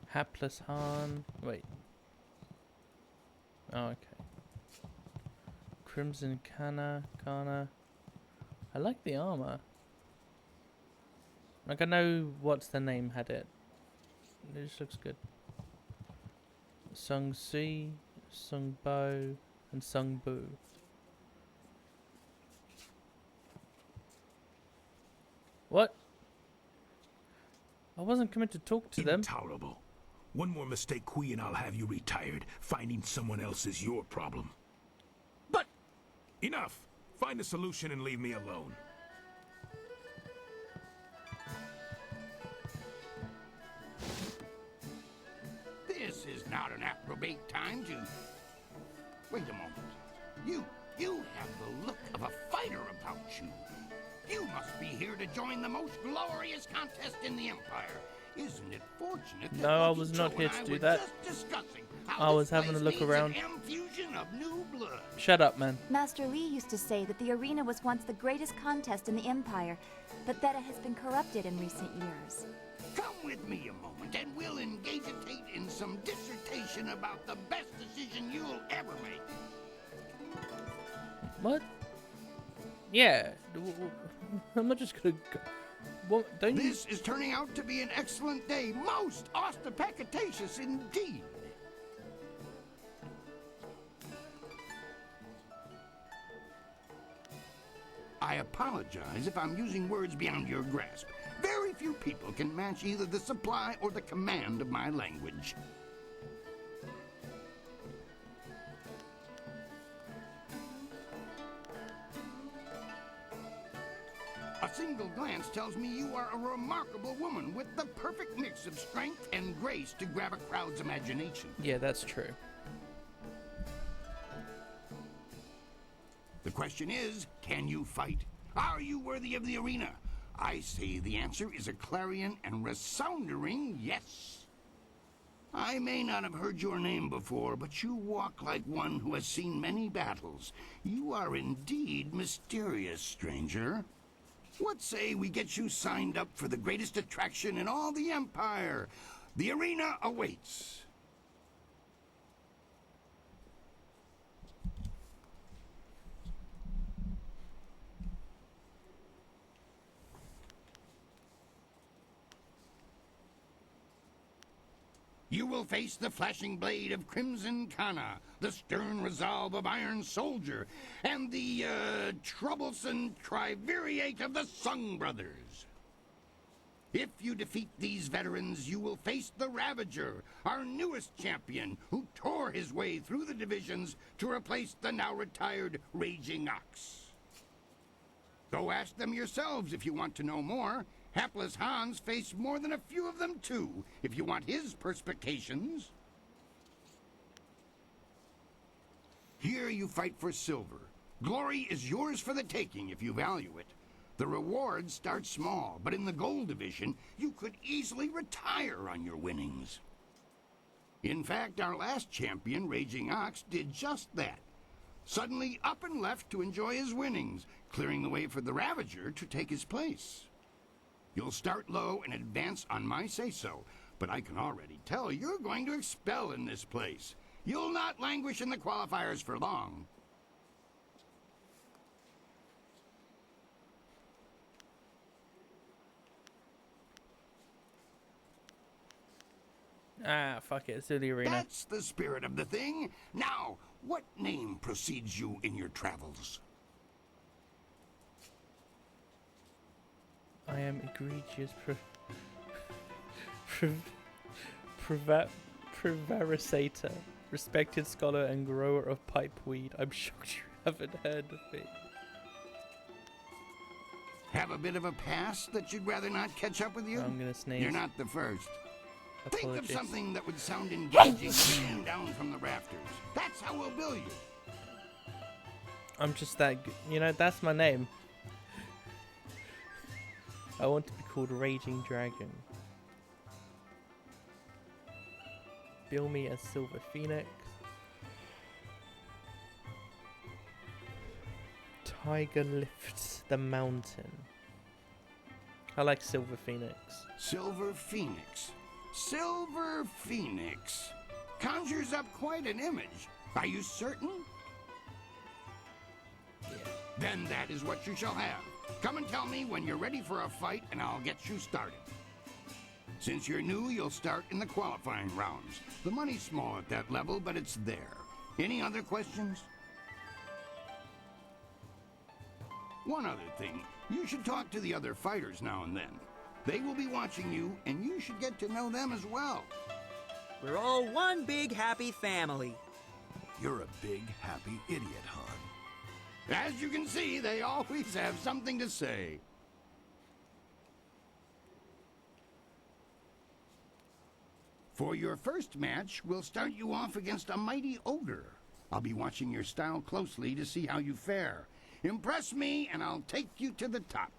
S1: Hapless Han. Wait. Oh, okay. Crimson Kana. I like the armor. Like, I know what's the name had it. It just looks good. Sung Si, Sung Bo, and Sung Bu. What? I wasn't coming to talk to them.
S3: Intolerable. One more mistake, Kui, and I'll have you retired. Finding someone else is your problem. But enough. Find a solution and leave me alone.
S18: This is not an appropriate time to... Wait a moment. You have the look of a fighter about you. You must be here to join the most glorious contest in the Empire. Isn't it fortunate that
S1: No, I was not here to do that. I was having a look around. Shut up, man.
S2: Master Li used to say that the arena was once the greatest contest in the Empire, but that it has been corrupted in recent years.
S18: Come with me a moment and we'll engage-itate in some dissertation about the best decision you'll ever make.
S1: What? Yeah. I'm not just gonna go. What, don't you?
S18: This is turning out to be an excellent day. Most ostentatious indeed. I apologize if I'm using words beyond your grasp. Very few people can match either the supply or the command of my language. A single glance tells me you are a remarkable woman with the perfect mix of strength and grace to grab a crowd's imagination.
S1: Yeah, that's true.
S18: The question is, can you fight? Are you worthy of the arena? I say the answer is a clarion and resounding yes. I may not have heard your name before, but you walk like one who has seen many battles. You are indeed mysterious, stranger. What say we get you signed up for the greatest attraction in all the Empire? The arena awaits. You will face the flashing blade of Crimson Kana, the stern resolve of Iron Soldier, and the, troublesome triumvirate of the Sung Brothers. If you defeat these veterans, you will face the Ravager, our newest champion, who tore his way through the divisions to replace the now-retired Raging Ox. Go ask them yourselves if you want to know more. Hapless Hans faced more than a few of them, too, if you want his perspications. Here you fight for silver. Glory is yours for the taking if you value it. The reward starts small, but in the gold division, you could easily retire on your winnings. In fact, our last champion, Raging Ox, did just that. Suddenly up and left to enjoy his winnings, clearing the way for the Ravager to take his place. You'll start low and advance on my say-so, but I can already tell you're going to expel in this place. You'll not languish in the qualifiers for long.
S1: Ah, fuck it, it's the arena.
S18: That's the spirit of the thing. Now, what name precedes you in your travels?
S1: I am egregious prevaricator, respected scholar and grower of pipeweed. I'm shocked you haven't heard of me.
S18: Have a bit of a past that you'd rather not catch up with you?
S1: I'm gonna sneeze.
S18: You're not the first.
S1: Apologies.
S18: Think of something that would sound engaging hanging down from the rafters. That's how we'll bill you.
S1: I'm just that good. You know, that's my name. I want to be called Raging Dragon. Bill me as Silver Phoenix. tiger lifts the mountain. I like Silver Phoenix.
S18: Silver Phoenix. Silver Phoenix. Conjures up quite an image. Are you certain? Then that is what you shall have. Come and tell me when you're ready for a fight, and I'll get you started. Since you're new, you'll start in the qualifying rounds. The money's small at that level, but it's there. Any other questions? One other thing. You should talk to the other fighters now and then. They will be watching you, and you should get to know them as well.
S6: We're all one big happy family.
S14: You're a big happy idiot, hon.
S18: As you can see, they always have something to say. For your first match, we'll start you off against a mighty ogre. I'll be watching your style closely to see how you fare. Impress me, and I'll take you to the top.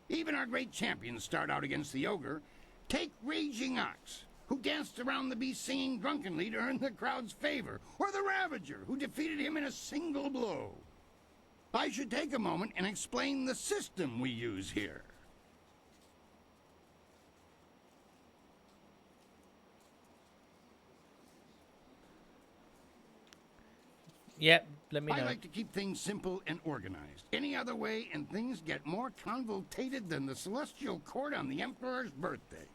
S18: Even our great champions start out against the ogre. Take Raging Ox, who danced around the beast singing drunkenly to earn the crowd's favor, or the Ravager, who defeated him in a single blow. I should take a moment and explain the system we use here.
S1: Yep, let me know.
S18: I like to keep things simple and organized. Any other way, and things get more convoluted than the celestial court on the Emperor's birthday.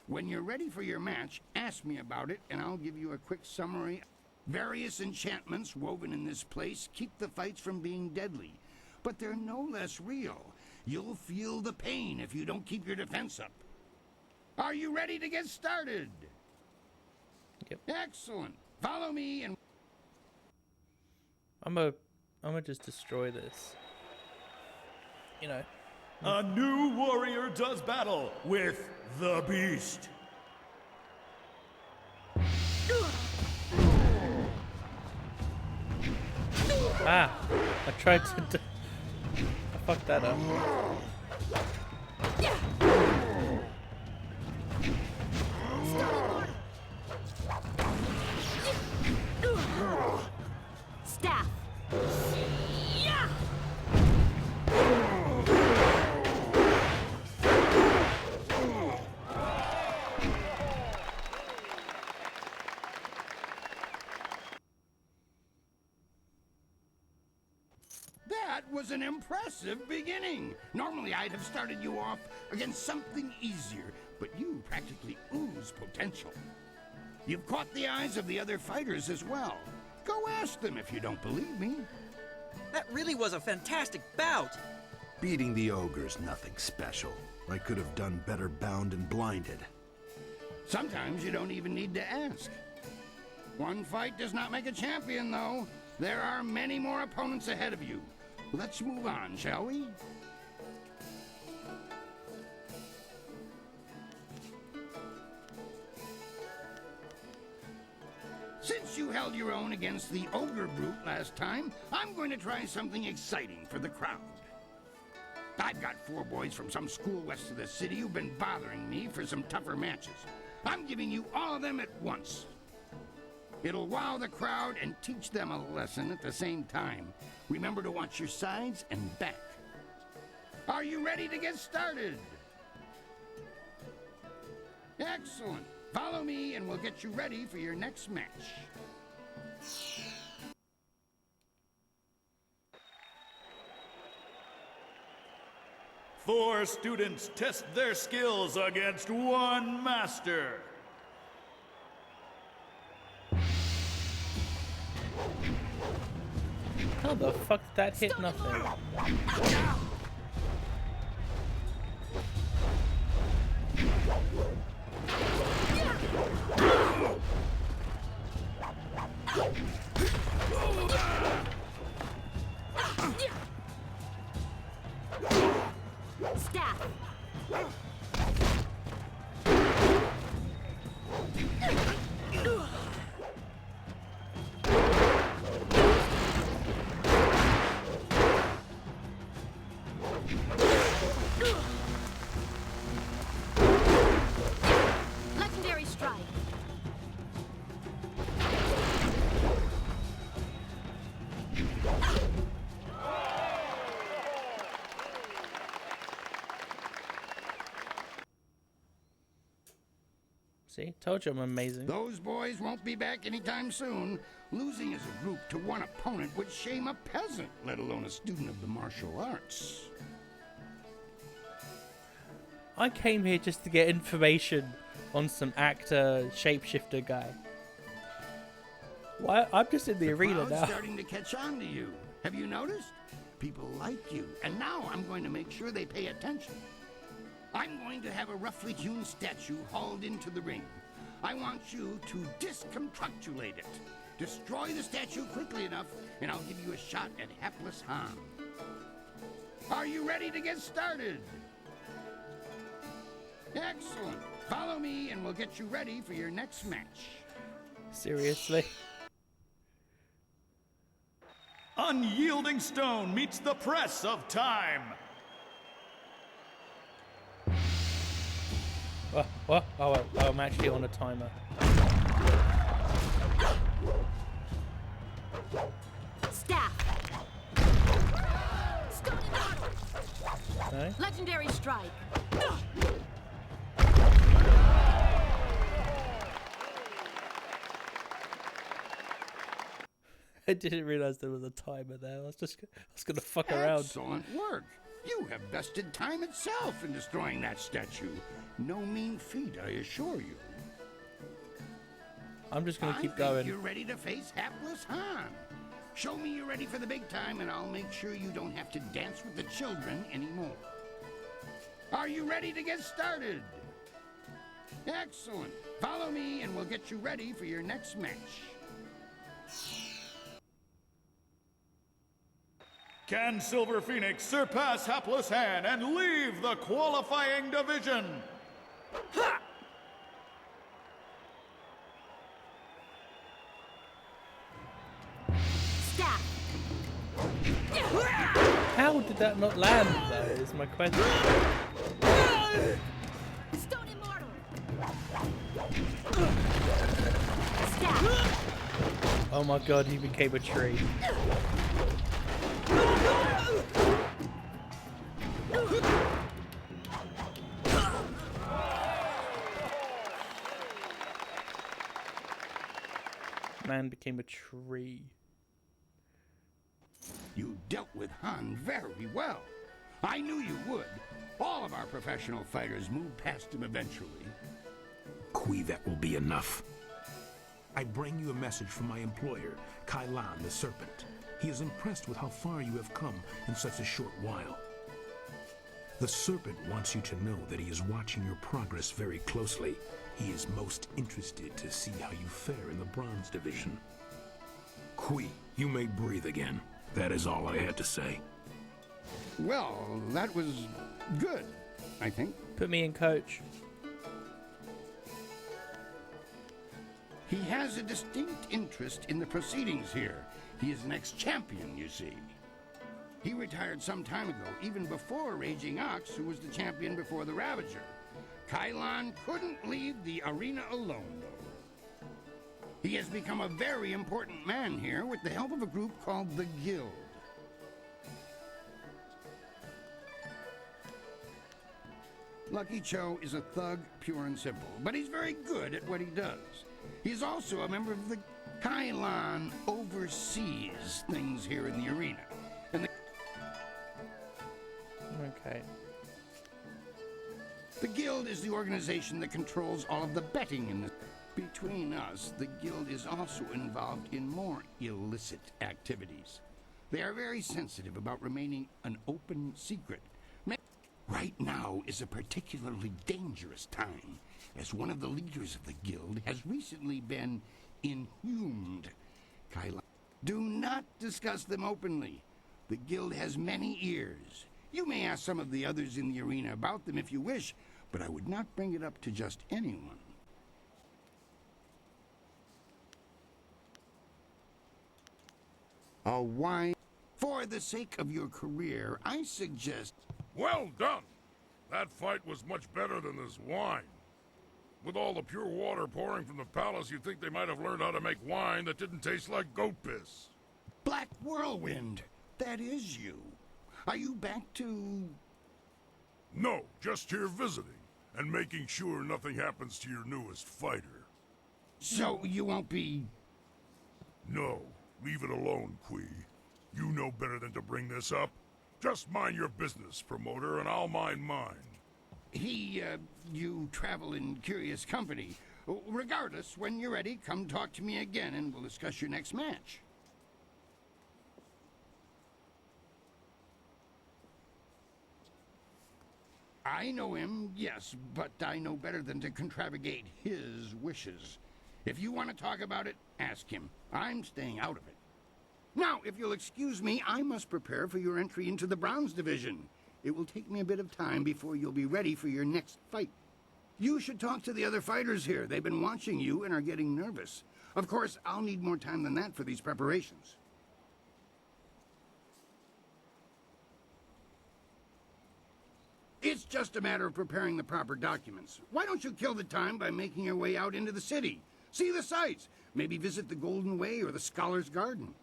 S18: When you're ready for your match, ask me about it, and I'll give you a quick summary. Various enchantments woven in this place keep the fights from being deadly, but they're no less real. You'll feel the pain if you don't keep your defense up. Are you ready to get started?
S1: Yep.
S18: Excellent. Follow me and...
S1: I'm gonna just destroy this. You know.
S22: A new warrior does battle with the beast.
S1: Ah! I tried to I fucked that up.
S4: Staff.
S18: That was an impressive beginning. Normally I'd have started you off against something easier, but you practically ooze potential. You've caught the eyes of the other fighters as well. Go ask them if you don't believe me.
S6: That really was a fantastic bout.
S14: Beating the ogre's nothing special. I could have done better bound and blinded.
S18: Sometimes you don't even need to ask. One fight does not make a champion, though. There are many more opponents ahead of you. Let's move on, shall we? Since you held your own against the ogre brute last time, I'm going to try something exciting for the crowd. I've got 4 boys from some school west of the city who've been bothering me for some tougher matches. I'm giving you all of them at once. It'll wow the crowd and teach them a lesson at the same time. Remember to watch your sides and back. Are you ready to get started? Excellent. Follow me and we'll get you ready for your next match.
S22: Four students test their skills against one master.
S1: How the fuck did that hit nothing?
S4: Staff. Legendary strike.
S1: See? Told you I'm amazing.
S18: Those boys won't be back anytime soon. Losing as a group to one opponent would shame a peasant, let alone a student of the martial arts.
S1: I came here just to get information on some actor shapeshifter guy. Why? I'm just in the arena now.
S18: Starting to catch on to you. Have you noticed? People like you, and now I'm going to make sure they pay attention. I'm going to have a roughly hewn statue hauled into the ring. I want you to disconstructulate it. Destroy the statue quickly enough, and I'll give you a shot at hapless Han. Are you ready to get started? Excellent. Follow me, and we'll get you ready for your next match.
S1: Seriously?
S22: Unyielding stone meets the press of time.
S1: What? Oh, I'm actually on a timer.
S13: Staff. Stone immortal.
S1: No?
S13: Legendary strike.
S1: I didn't realize there was a timer there. I was gonna fuck around.
S18: Excellent work. You have bested time itself in destroying that statue. No mean feat, I assure you.
S1: I'm just gonna keep
S18: I
S1: going.
S18: think you're ready to face hapless Han. Show me you're ready for the big time, and I'll make sure you don't have to dance with the children anymore. Are you ready to get started? Excellent. Follow me, and we'll get you ready for your next match.
S22: Can Silver Phoenix surpass Hapless Han and leave the qualifying division? Ha!
S13: Staff.
S1: How did that not land, though, is my question.
S13: Stone immortal. Staff.
S1: Oh my god, he became a tree. Man became a tree.
S18: You dealt with Han very well. I knew you would. All of our professional fighters move past him eventually.
S3: Kui, that will be enough. I bring you a message from my employer, Kai Lan the Serpent. He is impressed with how far you have come in such a short while. The Serpent wants you to know that he is watching your progress very closely. He is most interested to see how you fare in the Bronze Division. Kui, you may breathe again. That is all I had to say.
S18: Well, that was good, I think.
S1: Put me in coach.
S18: He has a distinct interest in the proceedings here. He is an ex-champion, you see. He retired some time ago, even before Raging Ox, who was the champion before the Ravager. Kai Lan couldn't leave the arena alone, though. He has become a very important man here with the help of a group called the Guild. Lucky Cho is a thug, pure and simple, but he's very good at what he does. He's also a member of the Kai Lan oversees things here in the arena. And
S1: Okay.
S18: the Guild is the organization that controls all of the betting in this. Between us, the Guild is also involved in more illicit activities. They are very sensitive about remaining an open secret. Right now is a particularly dangerous time, as one of the leaders of the Guild has recently been inhumed. Kyla, do not discuss them openly. The Guild has many ears. You may ask some of the others in the arena about them if you wish, but I would not bring it up to just anyone. Why? For the sake of your career, I suggest...
S7: Well done! That fight was much better than this wine. With all the pure water pouring from the palace, you'd think they might have learned how to make wine that didn't taste like goat piss.
S18: Black Whirlwind, that is you. Are you back to...
S7: No, just here visiting. and making sure nothing happens to your newest fighter.
S18: So you won't be...
S7: No, leave it alone, Kui. You know better than to bring this up. Just mind your business, promoter, and I'll mind mine.
S18: You travel in curious company. Regardless, when you're ready, come talk to me again and we'll discuss your next match. I know him, yes, but I know better than to contravigate his wishes. If you want to talk about it, ask him. I'm staying out of it. Now, if you'll excuse me, I must prepare for your entry into the bronze division. It will take me a bit of time before you'll be ready for your next fight. You should talk to the other fighters here. They've been watching you and are getting nervous. Of course, I'll need more time than that for these preparations. It's just a matter of preparing the proper documents. Why don't you kill the time by making your way out into the city? See the sights. Maybe visit the Golden Way or the Scholar's Garden.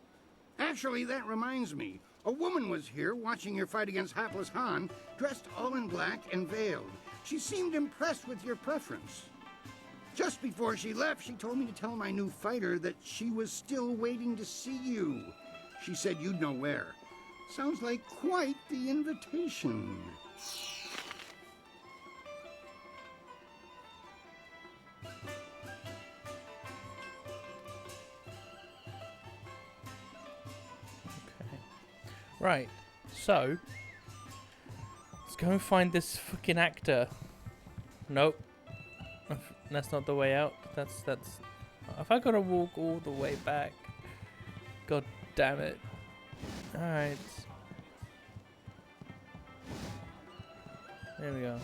S18: Actually, that reminds me. A woman was here watching your fight against Hapless Han, dressed all in black and veiled. She seemed impressed with your preference. Just before she left, she told me to tell my new fighter that she was still waiting to see you. She said you'd know where. Sounds like quite the invitation.
S1: Right, so let's go and find this fucking actor. Nope, that's not the way out. That's. Have I got to walk all the way back? God damn it! All right, there we go.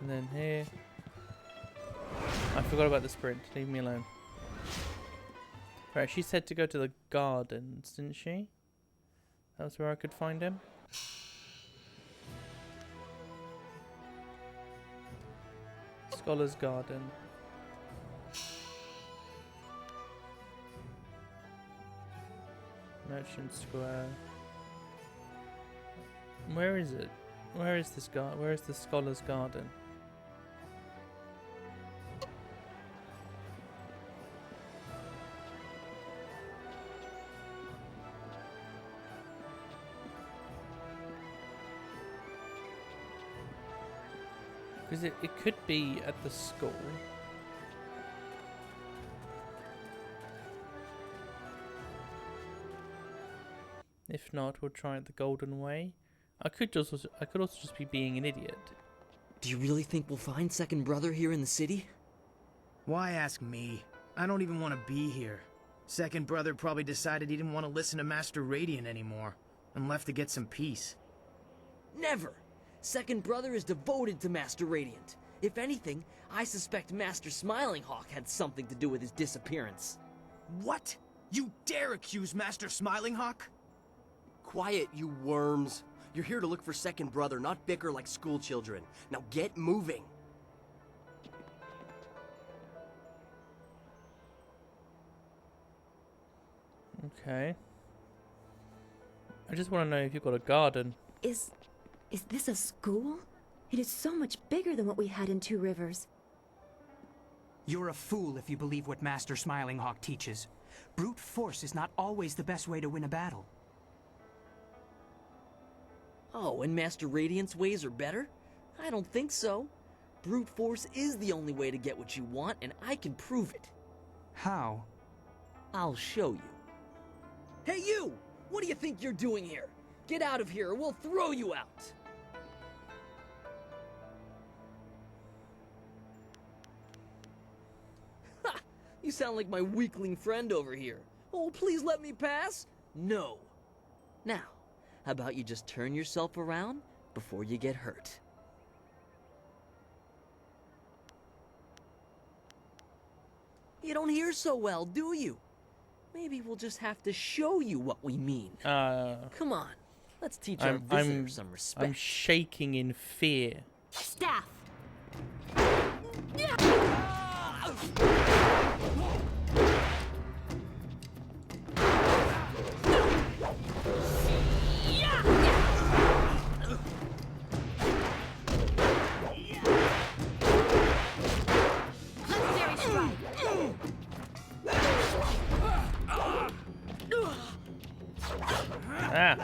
S1: And then here, I forgot about the sprint. Leave me alone. Right, she said to go to the gardens, didn't she? That was where I could find him. Scholar's Garden. Merchant Square. Where is it? Where is this Where is the Scholar's Garden? Because it could be at the school. If not, we'll try it the Golden Way. I could also just be being an idiot.
S8: Do you really think we'll find Second Brother here in the city?
S9: Why ask me? I don't even want to be here. Second Brother probably decided he didn't want to listen to Master Radiant anymore, and left to get some peace.
S8: Never! Second Brother is devoted to Master Radiant. If anything, I suspect Master Smiling Hawk had something to do with his disappearance.
S9: What? You dare accuse Master Smiling Hawk?
S8: Quiet, you worms. You're here to look for Second Brother, not bicker like school children. Now get moving.
S1: Okay. I just want to know if you've got a garden.
S2: Is this a school? It is so much bigger than what we had in Two Rivers.
S23: You're a fool if you believe what Master Smiling Hawk teaches. Brute force is not always the best way to win a battle.
S8: Oh, and Master Radiant's ways are better? I don't think so. Brute force is the only way to get what you want, and I can prove it.
S23: How?
S8: I'll show you. Hey you! What do you think you're doing here? Get out of here or we'll throw you out! Ha! You sound like my weakling friend over here. Oh, please let me pass? No. Now, how about you just turn yourself around before you get hurt? You don't hear so well, do you? Maybe we'll just have to show you what we mean. Come on. Let's teach our visitor some respect.
S1: I'm shaking in fear.
S4: Staff.
S1: Ah.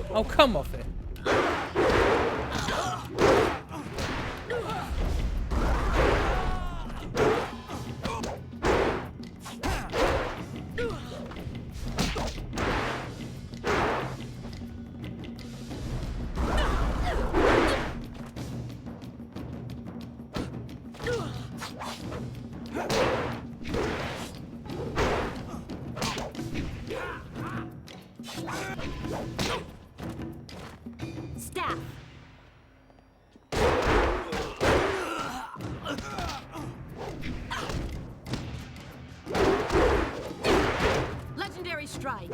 S1: Oh, come off it.
S4: Staff. Legendary strike.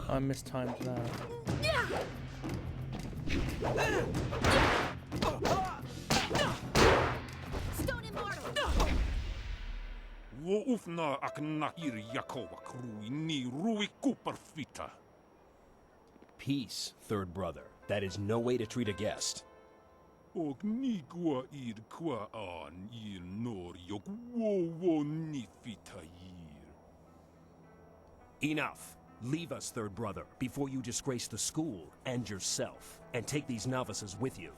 S1: I mistimed that.
S4: Stone immortal.
S11: Woufna aknakir Yakowa krui ni rui kuperfita.
S15: Peace, third brother. That is no way to treat a guest.
S11: Og ni gua ir qua an ir nor yok wo ni fita yir.
S15: Enough. Leave us, third brother, before you disgrace the school and yourself, and take these novices with you.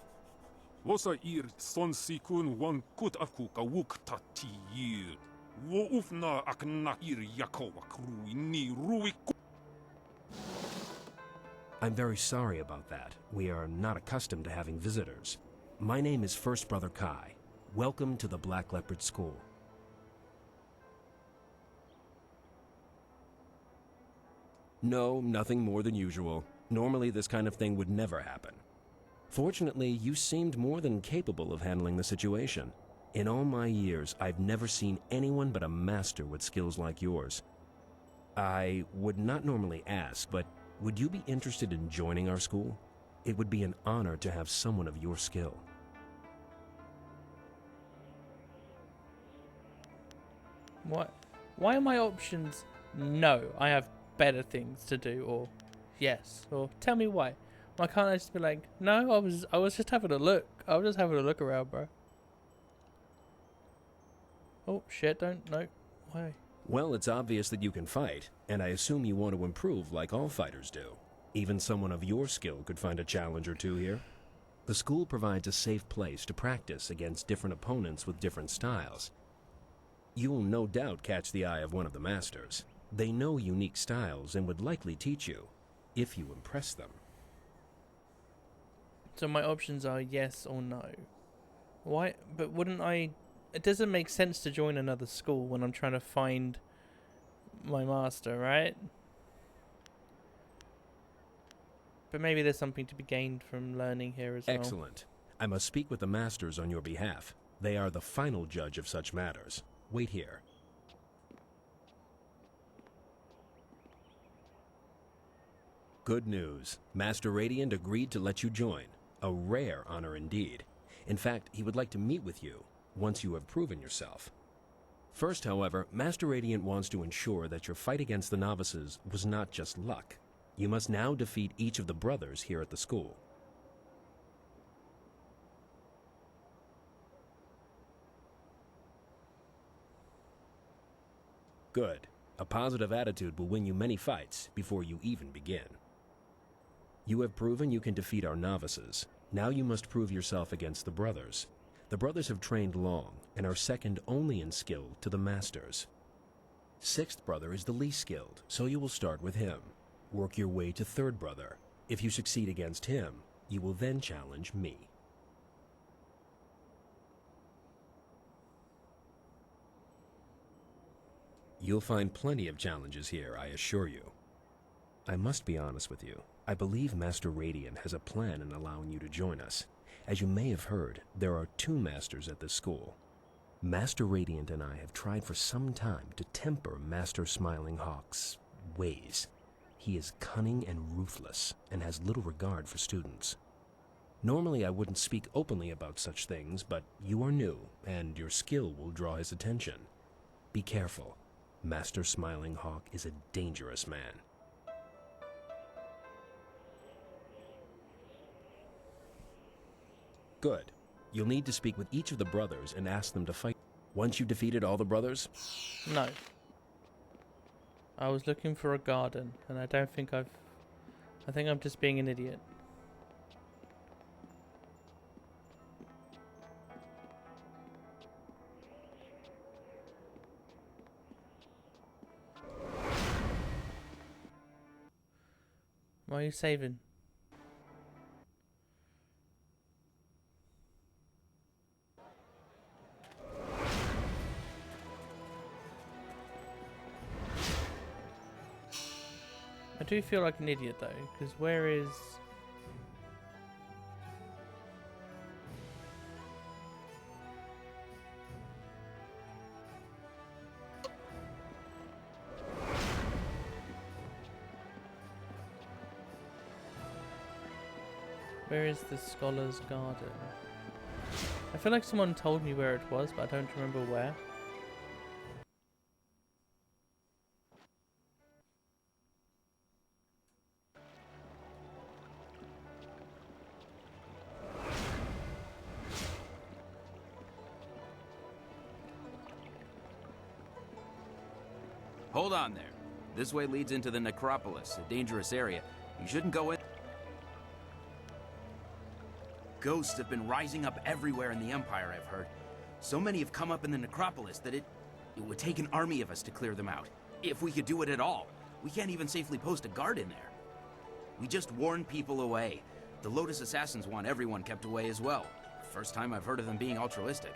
S11: Wosa ir son sikun wan kut aku kawuk tati yir. Woufna aknakir Yakowa krui ni rui
S15: I'm very sorry about that. We are not accustomed to having visitors. My name is First Brother Kai. Welcome to the Black Leopard School. No, nothing more than usual. Normally this kind of thing would never happen. Fortunately, you seemed more than capable of handling the situation. In all my years, I've never seen anyone but a master with skills like yours. I would not normally ask, but would you be interested in joining our school? It would be an honor to have someone of your skill.
S1: What? Why are my options no, I have better things to do, or yes, or tell me why? Why can't I just be like, no, I was just having a look. I was just having a look around, bro. Oh shit, no. Why?
S15: Well, it's obvious that you can fight, and I assume you want to improve like all fighters do. Even someone of your skill could find a challenge or two here. The school provides a safe place to practice against different opponents with different styles. You will no doubt catch the eye of one of the masters. They know unique styles and would likely teach you, if you impress them.
S1: So my options are yes or no. Why? But wouldn't I... It doesn't make sense to join another school when I'm trying to find my master, right? But maybe there's something to be gained from learning here as well.
S15: Excellent. I must speak with the masters on your behalf. They are the final judge of such matters. Wait here. Good news. Master Radiant agreed to let you join. A rare honor indeed. In fact, he would like to meet with you once you have proven yourself. First, however, Master Radiant wants to ensure that your fight against the novices was not just luck. You must now defeat each of the brothers here at the school. Good. A positive attitude will win you many fights before you even begin. You have proven you can defeat our novices. Now you must prove yourself against the brothers. The brothers have trained long and are second only in skill to the masters. Sixth brother is the least skilled, so you will start with him. Work your way to third brother. If you succeed against him, you will then challenge me. You'll find plenty of challenges here, I assure you. I must be honest with you. I believe Master Radiant has a plan in allowing you to join us. As you may have heard, there are 2 masters at this school. Master Radiant and I have tried for some time to temper Master Smiling Hawk's ways. He is cunning and ruthless, and has little regard for students. Normally I wouldn't speak openly about such things, but you are new, and your skill will draw his attention. Be careful. Master Smiling Hawk is a dangerous man. Good. You'll need to speak with each of the brothers and ask them to fight. Once you defeated all the brothers?
S1: No. I was looking for a garden, and I don't think I think I'm just being an idiot. Why are you saving? I do feel like an idiot though, because where is... Where is the Scholar's Garden? I feel like someone told me where it was, but I don't remember where.
S5: Hold on there. This way leads into the necropolis, a dangerous area. You shouldn't go in. Ghosts have been rising up everywhere in the Empire, I've heard. So many have come up in the necropolis that it would take an army of us to clear them out. If we could do it at all. We can't even safely post a guard in there. We just warn people away. The Lotus Assassins want everyone kept away as well. First time I've heard of them being altruistic.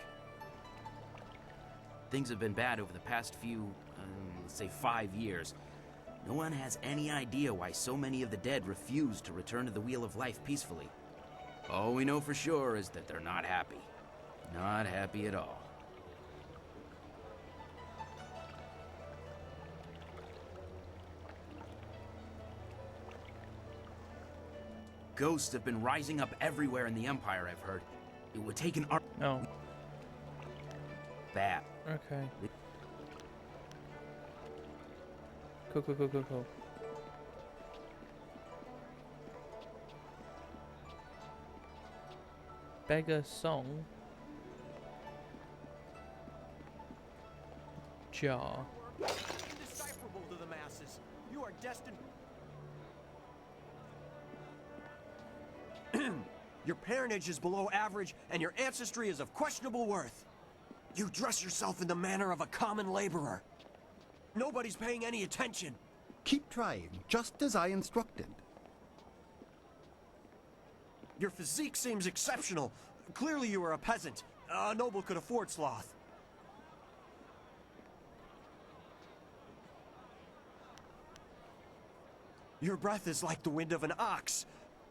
S5: Things have been bad over the past few, let's say 5 years. No one has any idea why so many of the dead refuse to return to the Wheel of Life peacefully. All we know for sure is that they're not happy. Not happy at all. Ghosts have been rising up everywhere in the Empire, I've heard. It would take an army.
S1: No.
S5: Bad.
S1: Okay. Cool. Beggar Song. Jar.
S16: Indecipherable to the masses. You are destined. Your parentage is below average, and your ancestry is of questionable worth. You dress yourself in the manner of a common laborer. Nobody's paying any attention.
S18: Keep trying, just as I instructed.
S16: Your physique seems exceptional. Clearly you are a peasant. A noble could afford sloth. Your breath is like the wind of an ox.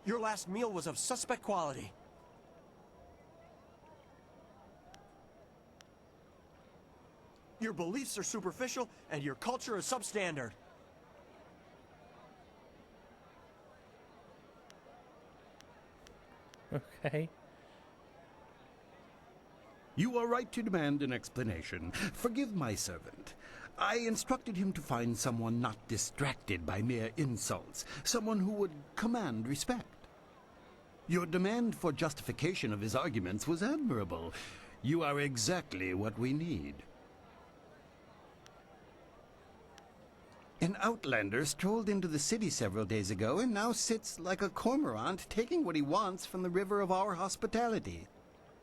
S16: Your last meal was of suspect quality. Your beliefs are superficial, and your culture is substandard.
S1: Okay.
S18: You are right to demand an explanation. Forgive my servant. I instructed him to find someone not distracted by mere insults, someone who would command respect. Your demand for justification of his arguments was admirable. You are exactly what we need. An outlander strolled into the city several days ago and now sits like a cormorant taking what he wants from the river of our hospitality.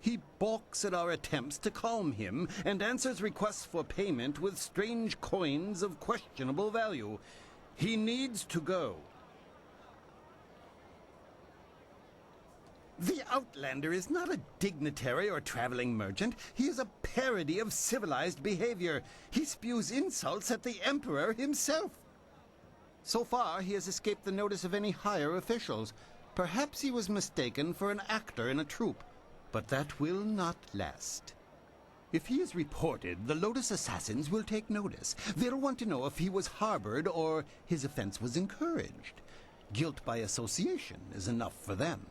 S18: He balks at our attempts to calm him and answers requests for payment with strange coins of questionable value. He needs to go. The outlander is not a dignitary or traveling merchant. He is a parody of civilized behavior. He spews insults at the Emperor himself. So far, he has escaped the notice of any higher officials. Perhaps he was mistaken for an actor in a troupe, but that will not last. If he is reported, the Lotus Assassins will take notice. They'll want to know if he was harbored or his offense was encouraged. Guilt by association is enough for them.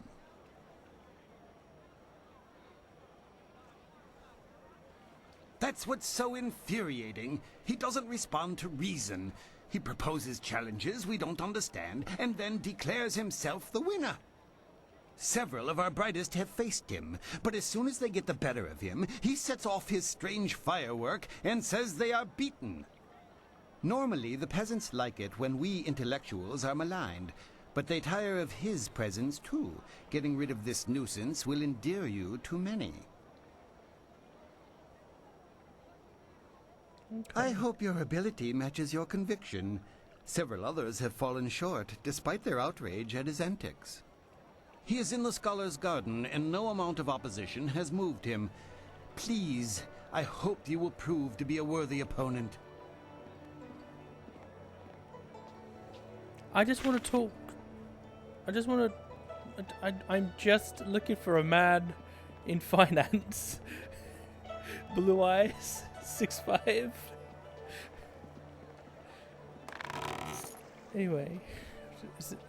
S18: That's what's so infuriating. He doesn't respond to reason. He proposes challenges we don't understand and then declares himself the winner.
S10: Several of our brightest have faced him, but as soon as they get the better of him, he sets off his strange firework and says they are beaten. Normally, the peasants like it when we intellectuals are maligned, but they tire of his presence too. Getting rid of this nuisance will endear you to many. Okay. I hope your ability matches your conviction. Several others have fallen short, despite their outrage at his antics. He is in the Scholar's Garden, and no amount of opposition has moved him. Please, I hope you will prove to be a worthy opponent.
S1: I just want to talk. I'm just looking for a man in finance. Blue eyes, 6'5". Anyway,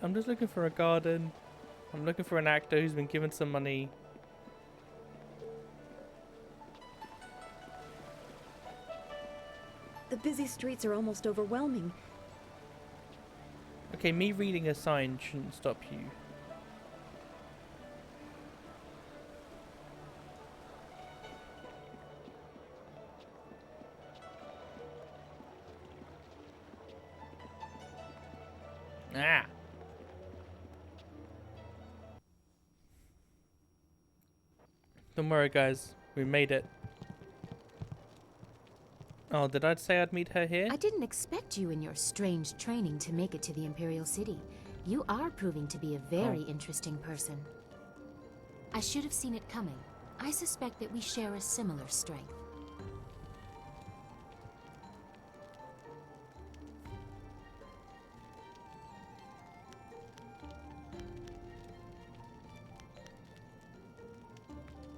S1: I'm just looking for a garden. I'm looking for an actor who's been given some money.
S2: The busy streets are almost overwhelming.
S1: Okay, me reading a sign shouldn't stop you. Ah! Don't worry, guys. We made it. Oh, did I say I'd meet her here?
S17: I didn't expect you in your strange training to make it to the Imperial City. You are proving to be a very interesting person. I should have seen it coming. I suspect that we share a similar strength.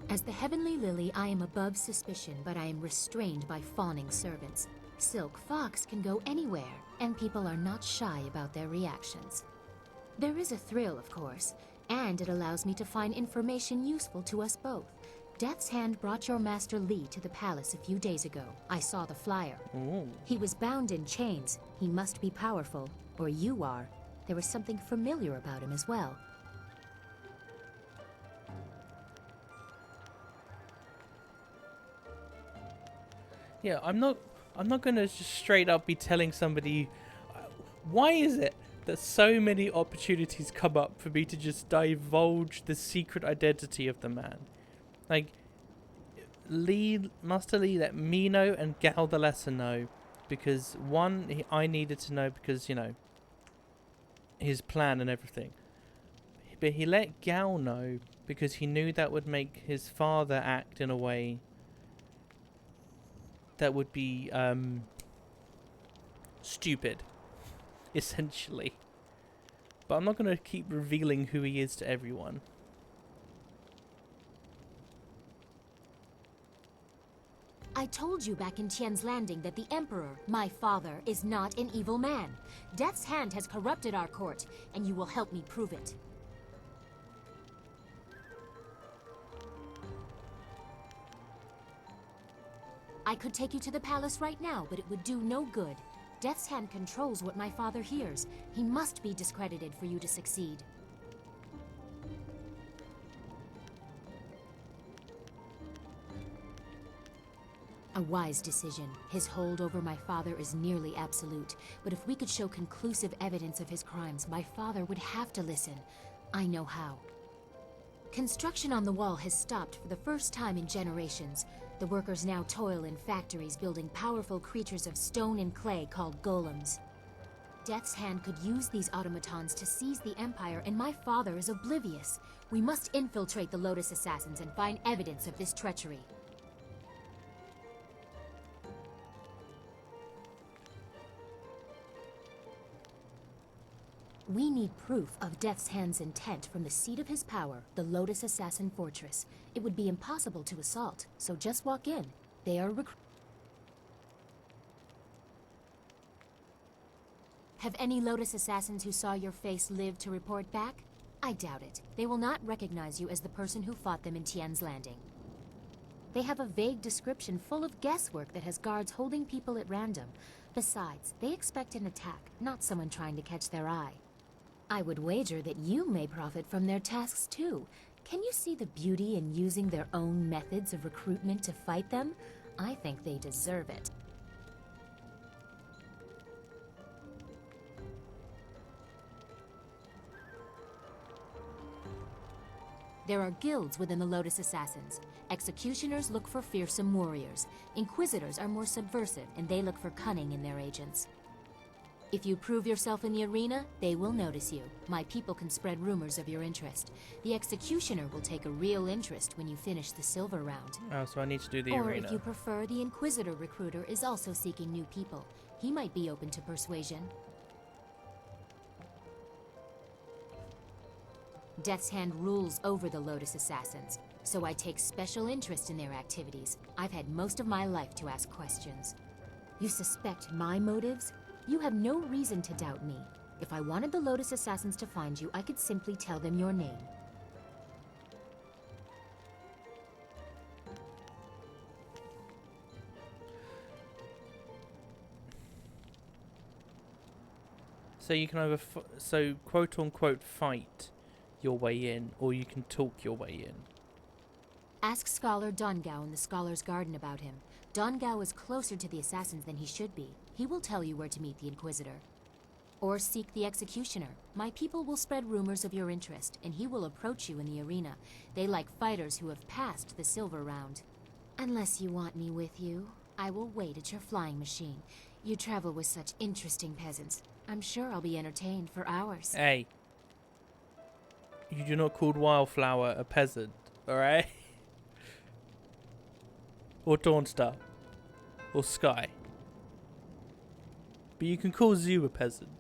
S17: As the Heavenly Lily, I am above suspicion, but I am restrained by fawning servants. Silk Fox can go anywhere, and people are not shy about their reactions. There is a thrill, of course, and it allows me to find information useful to us both. Death's Hand brought your master Li to the palace a few days ago. I saw the flyer.
S1: Ooh.
S17: He was bound in chains. He must be powerful, or you are. There was something familiar about him as well.
S1: Yeah, I'm not gonna just straight up be telling somebody. Why is it that so many opportunities come up for me to just divulge the secret identity of the man? Like, Master Li let me know and Gal the Lesser know, because one, I needed to know because, you know, his plan and everything. But he let Gal know because he knew that would make his father act in a way that would be stupid, essentially. But I'm not going to keep revealing who he is to everyone.
S17: I told you back in Tien's Landing that the Emperor, my father, is not an evil man. Death's Hand has corrupted our court, and you will help me prove it. I could take you to the palace right now, but it would do no good. Death's Hand controls what my father hears. He must be discredited for you to succeed. A wise decision. His hold over my father is nearly absolute. But if we could show conclusive evidence of his crimes, my father would have to listen. I know how. Construction on the wall has stopped for the first time in generations. The workers now toil in factories building powerful creatures of stone and clay called golems. Death's Hand could use these automatons to seize the Empire, and my father is oblivious. We must infiltrate the Lotus Assassins and find evidence of this treachery. We need proof of Death's Hand's intent from the seat of his power, the Lotus Assassin Fortress. It would be impossible to assault, so just walk in. They are Have any Lotus Assassins who saw your face lived to report back? I doubt it. They will not recognize you as the person who fought them in Tien's Landing. They have a vague description full of guesswork that has guards holding people at random. Besides, they expect an attack, not someone trying to catch their eye. I would wager that you may profit from their tasks too. Can you see the beauty in using their own methods of recruitment to fight them? I think they deserve it. There are guilds within the Lotus Assassins. Executioners look for fearsome warriors. Inquisitors are more subversive, and they look for cunning in their agents. If you prove yourself in the arena, they will notice you. My people can spread rumors of your interest. The Executioner will take a real interest when you finish the silver round.
S1: Oh, so I need to do the
S17: Or
S1: arena.
S17: if you prefer, the Inquisitor recruiter is also seeking new people. He might be open to persuasion. Death's Hand rules over the Lotus Assassins, so I take special interest in their activities. I've had most of my life to ask questions. You suspect my motives? You have no reason to doubt me. If I wanted the Lotus Assassins to find you, I could simply tell them your name.
S1: So you can either, quote unquote, fight your way in, or you can talk your way in.
S17: Ask Scholar Dongao in the Scholar's Garden about him. Dongao is closer to the Assassins than he should be. He will tell you where to meet the Inquisitor. Or seek the Executioner. My people will spread rumors of your interest, and he will approach you in the arena. They like fighters who have passed the silver round. Unless you want me with you, I will wait at your flying machine. You travel with such interesting peasants. I'm sure I'll be entertained for hours.
S1: Hey. You do not call Wildflower a peasant, alright? Or Dawnstar. Or Sky. But you can call Zoo a peasant.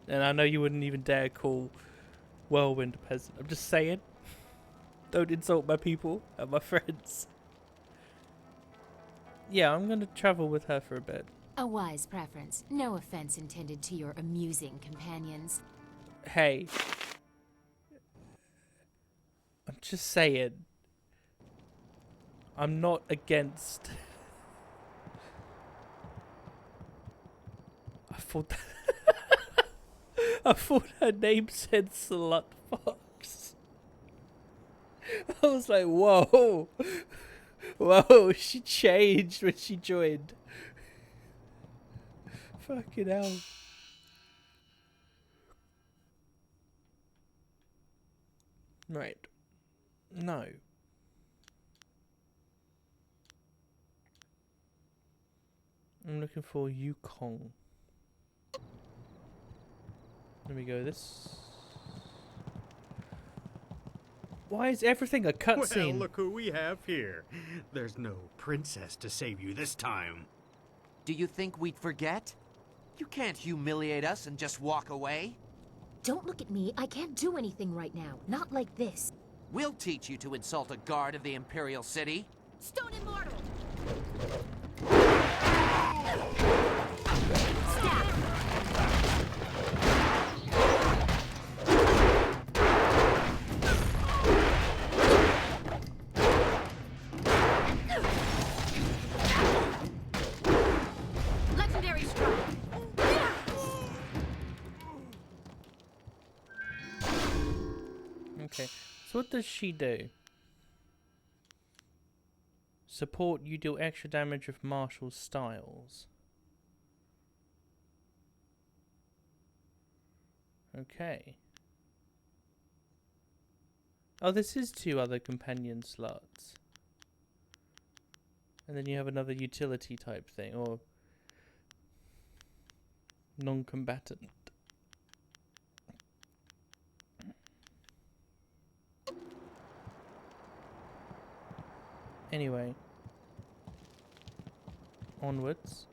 S1: And I know you wouldn't even dare call Whirlwind a peasant. I'm just saying. Don't insult my people and my friends. Yeah, I'm gonna travel with her for a bit.
S17: A wise preference. No offense intended to your amusing companions.
S1: Hey. I'm just saying. I'm not against... I thought her name said Slut Fox. I was like, whoa. Whoa, she changed when she joined. Fucking hell. Right. No. I'm looking for Yukong. There we go, this... Why is everything a cutscene?
S12: Well, look who we have here. There's no princess to save you this time.
S19: Do you think we'd forget? You can't humiliate us and just walk away.
S17: Don't look at me. I can't do anything right now. Not like this.
S19: We'll teach you to insult a guard of the Imperial City.
S13: Stone Immortal! Legendary strike!
S1: Okay, so what does she do? Support, you deal extra damage with martial styles. Okay. Oh, this is 2 other companion slots. And then you have another utility type thing, or non-combatant. Anyway. Onwards.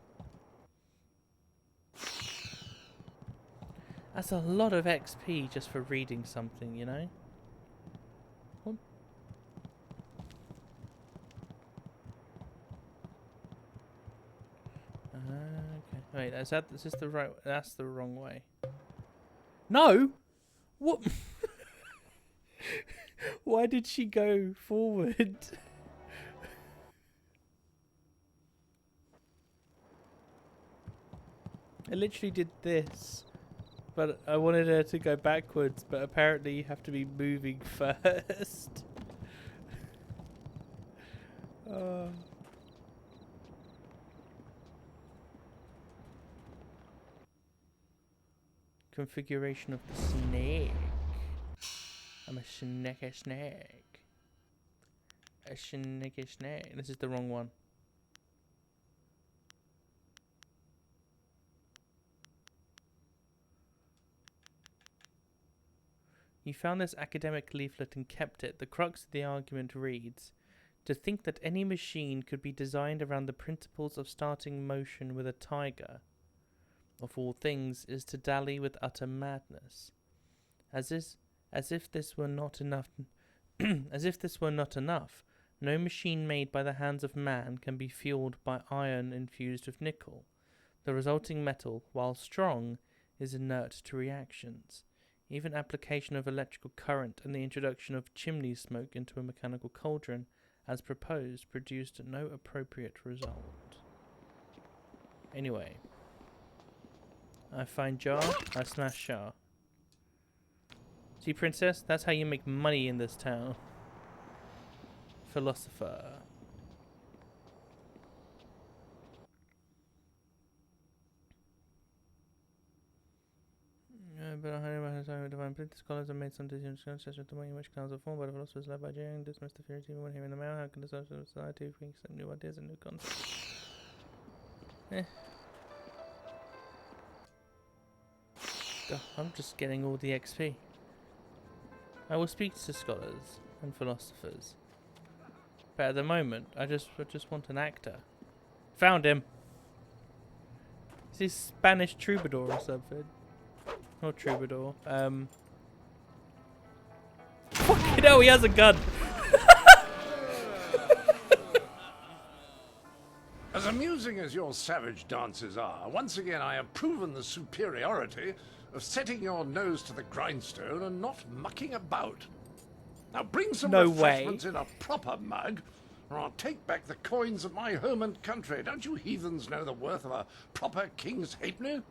S1: That's a lot of XP just for reading something, you know? What? Okay. Wait, is this the right... That's the wrong way. No! What? Why did she go forward? I literally did this. But I wanted her to go backwards, but apparently you have to be moving first. Configuration of the snake. I'm a snake. A snake. This is the wrong one. You found this academic leaflet and kept it. The crux of the argument reads, to think that any machine could be designed around the principles of starting motion with a tiger, of all things, is to dally with utter madness. As if this were not enough, no machine made by the hands of man can be fueled by iron infused with nickel. The resulting metal, while strong, is inert to reactions. Even application of electrical current and the introduction of chimney smoke into a mechanical cauldron, as proposed, produced no appropriate result. Anyway. I find jar, I smash jar. See, princess? That's how you make money in this town. Philosopher. But I divine scholars have made some decisions such as the way in which clouds are formed by the philosophers led by Jade, dismiss the theories even when hearing them out. How can the social society accept new ideas and new concepts? I'm just getting all the XP. I will speak to scholars and philosophers. But at the moment, I just want an actor. Found him! Is he Spanish troubadour or something? Not troubadour. Fucking hell, he has a gun!
S6: As amusing as your savage dances are, once again I have proven the superiority of setting your nose to the grindstone and not mucking about. Now bring some refreshments in a proper mug, or I'll take back the coins of my home and country. Don't you heathens know the worth of a proper king's halfpenny?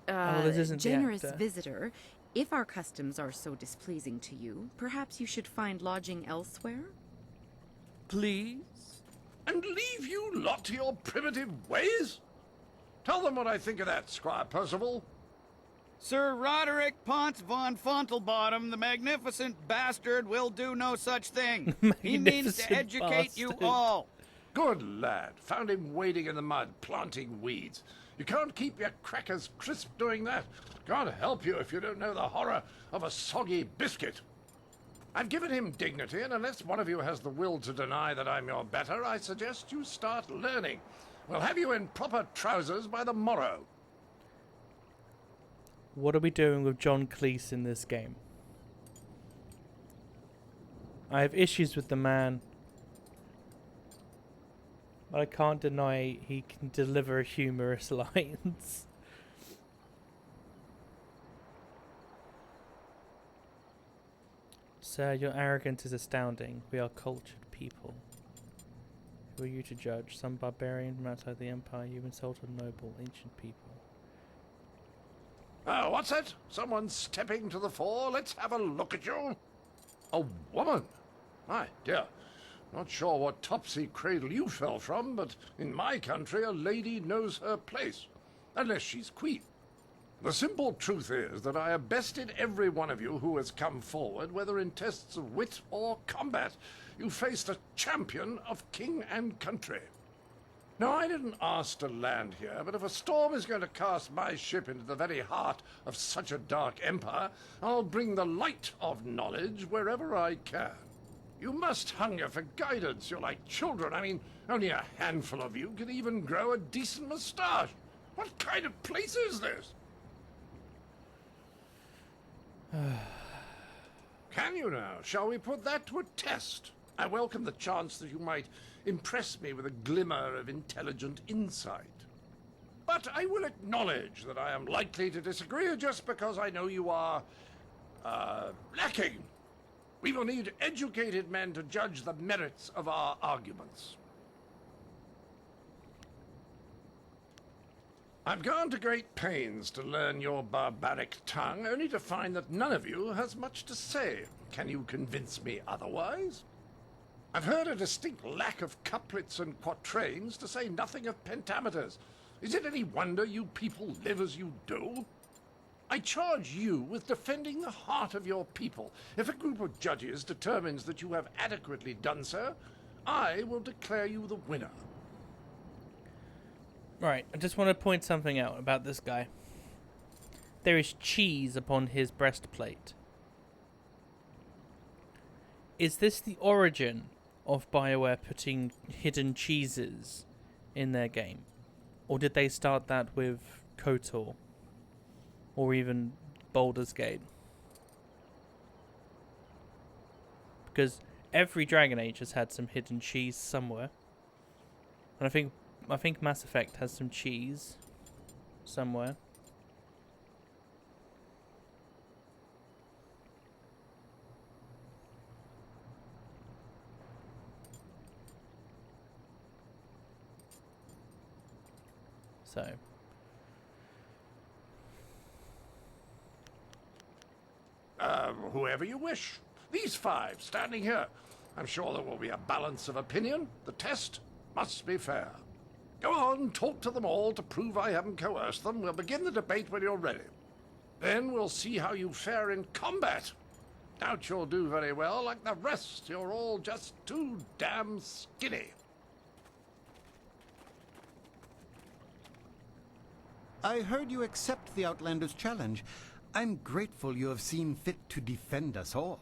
S1: This isn't
S20: generous
S1: the actor.
S20: visitor, if our customs are so displeasing to you, perhaps you should find lodging elsewhere?
S6: Please? And leave you lot to your primitive ways? Tell them what I think of that, Squire Percival.
S22: Sir Roderick Ponce von Fontelbottom, the magnificent bastard, will do no such thing. He means to educate you all.
S6: Good lad. Found him wading in the mud, planting weeds. You can't keep your crackers crisp doing that. Can't help you if you don't know the horror of a soggy biscuit. I've given him dignity, and unless one of you has the will to deny that I'm your better, I suggest you start learning. We'll have you in proper trousers by the morrow.
S1: What are we doing with John Cleese in this game? I have issues with the man, but I can't deny he can deliver humorous lines. Sir, your arrogance is astounding. We are cultured people. Who are you to judge? Some barbarian from outside the Empire? You insult a noble, ancient people.
S6: Oh, what's that? Someone stepping to the fore? Let's have a look at you. A woman? My dear. Not sure what topsy cradle you fell from, but in my country a lady knows her place. Unless she's queen. The simple truth is that I have bested every one of you who has come forward, whether in tests of wit or combat. You faced a champion of king and country. Now, I didn't ask to land here, but if a storm is going to cast my ship into the very heart of such a dark empire, I'll bring the light of knowledge wherever I can. You must hunger for guidance. You're like children. I mean, only a handful of you can even grow a decent moustache. What kind of place is this? Can you now? Shall we put that to a test? I welcome the chance that you might impress me with a glimmer of intelligent insight. But I will acknowledge that I am likely to disagree just because I know you are, lacking. We will need educated men to judge the merits of our arguments. I've gone to great pains to learn your barbaric tongue, only to find that none of you has much to say. Can you convince me otherwise? I've heard a distinct lack of couplets and quatrains, to say nothing of pentameters. Is it any wonder you people live as you do? I charge you with defending the heart of your people. If a group of judges determines that you have adequately done so, I will declare you the winner.
S1: Right, I just want to point something out about this guy. There is cheese upon his breastplate. Is this the origin of BioWare putting hidden cheeses in their game? Or did they start that with KOTOR? Or even Baldur's Gate? Because every Dragon Age has had some hidden cheese somewhere. And I think Mass Effect has some cheese somewhere. So
S6: Whoever you wish. These five standing here. I'm sure there will be a balance of opinion. The test must be fair. Go on, talk to them all to prove I haven't coerced them. We'll begin the debate when you're ready. Then we'll see how you fare in combat. Doubt you'll do very well. Like the rest, you're all just too damn skinny.
S10: I heard you accept the Outlander's challenge. I'm grateful you have seen fit to defend us all.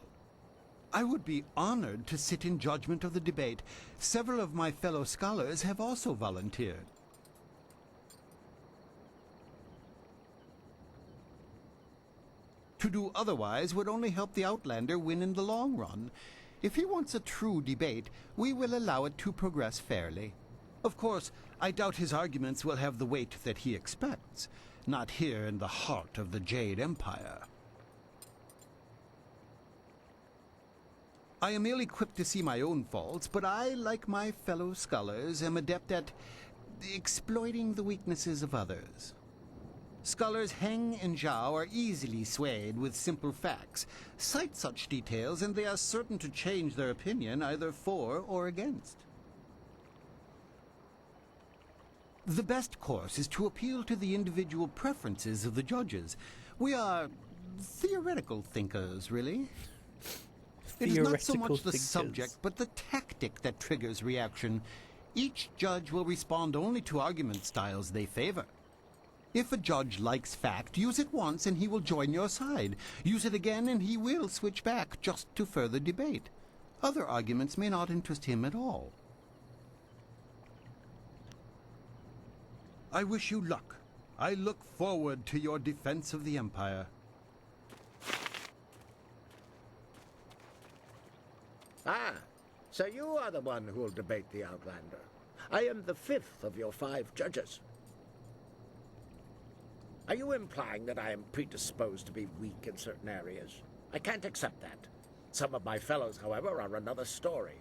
S10: I would be honored to sit in judgment of the debate. Several of my fellow scholars have also volunteered. To do otherwise would only help the Outlander win in the long run. If he wants a true debate, we will allow it to progress fairly. Of course, I doubt his arguments will have the weight that he expects. Not here in the heart of the Jade Empire. I am ill-equipped to see my own faults, but I, like my fellow scholars, am adept at exploiting the weaknesses of others. Scholars Heng and Zhao are easily swayed with simple facts. Cite such details and they are certain to change their opinion either for or against. The best course is to appeal to the individual preferences of the judges. We are theoretical thinkers, really. It is not so much the subject, but the tactic that triggers reaction. Each judge will respond only to argument styles they favor. If a judge likes fact, use it once and he will join your side. Use it again and he will switch back just to further debate. Other arguments may not interest him at all. I wish you luck. I look forward to your defense of the Empire.
S3: Ah, so you are the one who will debate the Outlander. I am the fifth of your 5 judges. Are you implying that I am predisposed to be weak in certain areas? I can't accept that. Some of my fellows, however, are another story.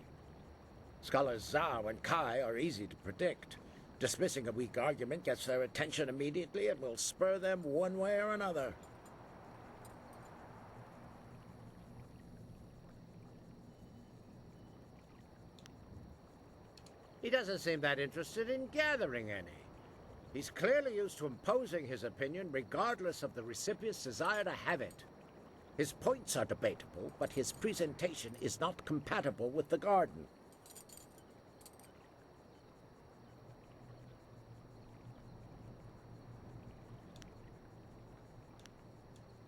S3: Scholars Zhao and Kai are easy to predict. Dismissing a weak argument gets their attention immediately and will spur them one way or another. He doesn't seem that interested in gathering any. He's clearly used to imposing his opinion regardless of the recipient's desire to have it. His points are debatable, but his presentation is not compatible with the garden.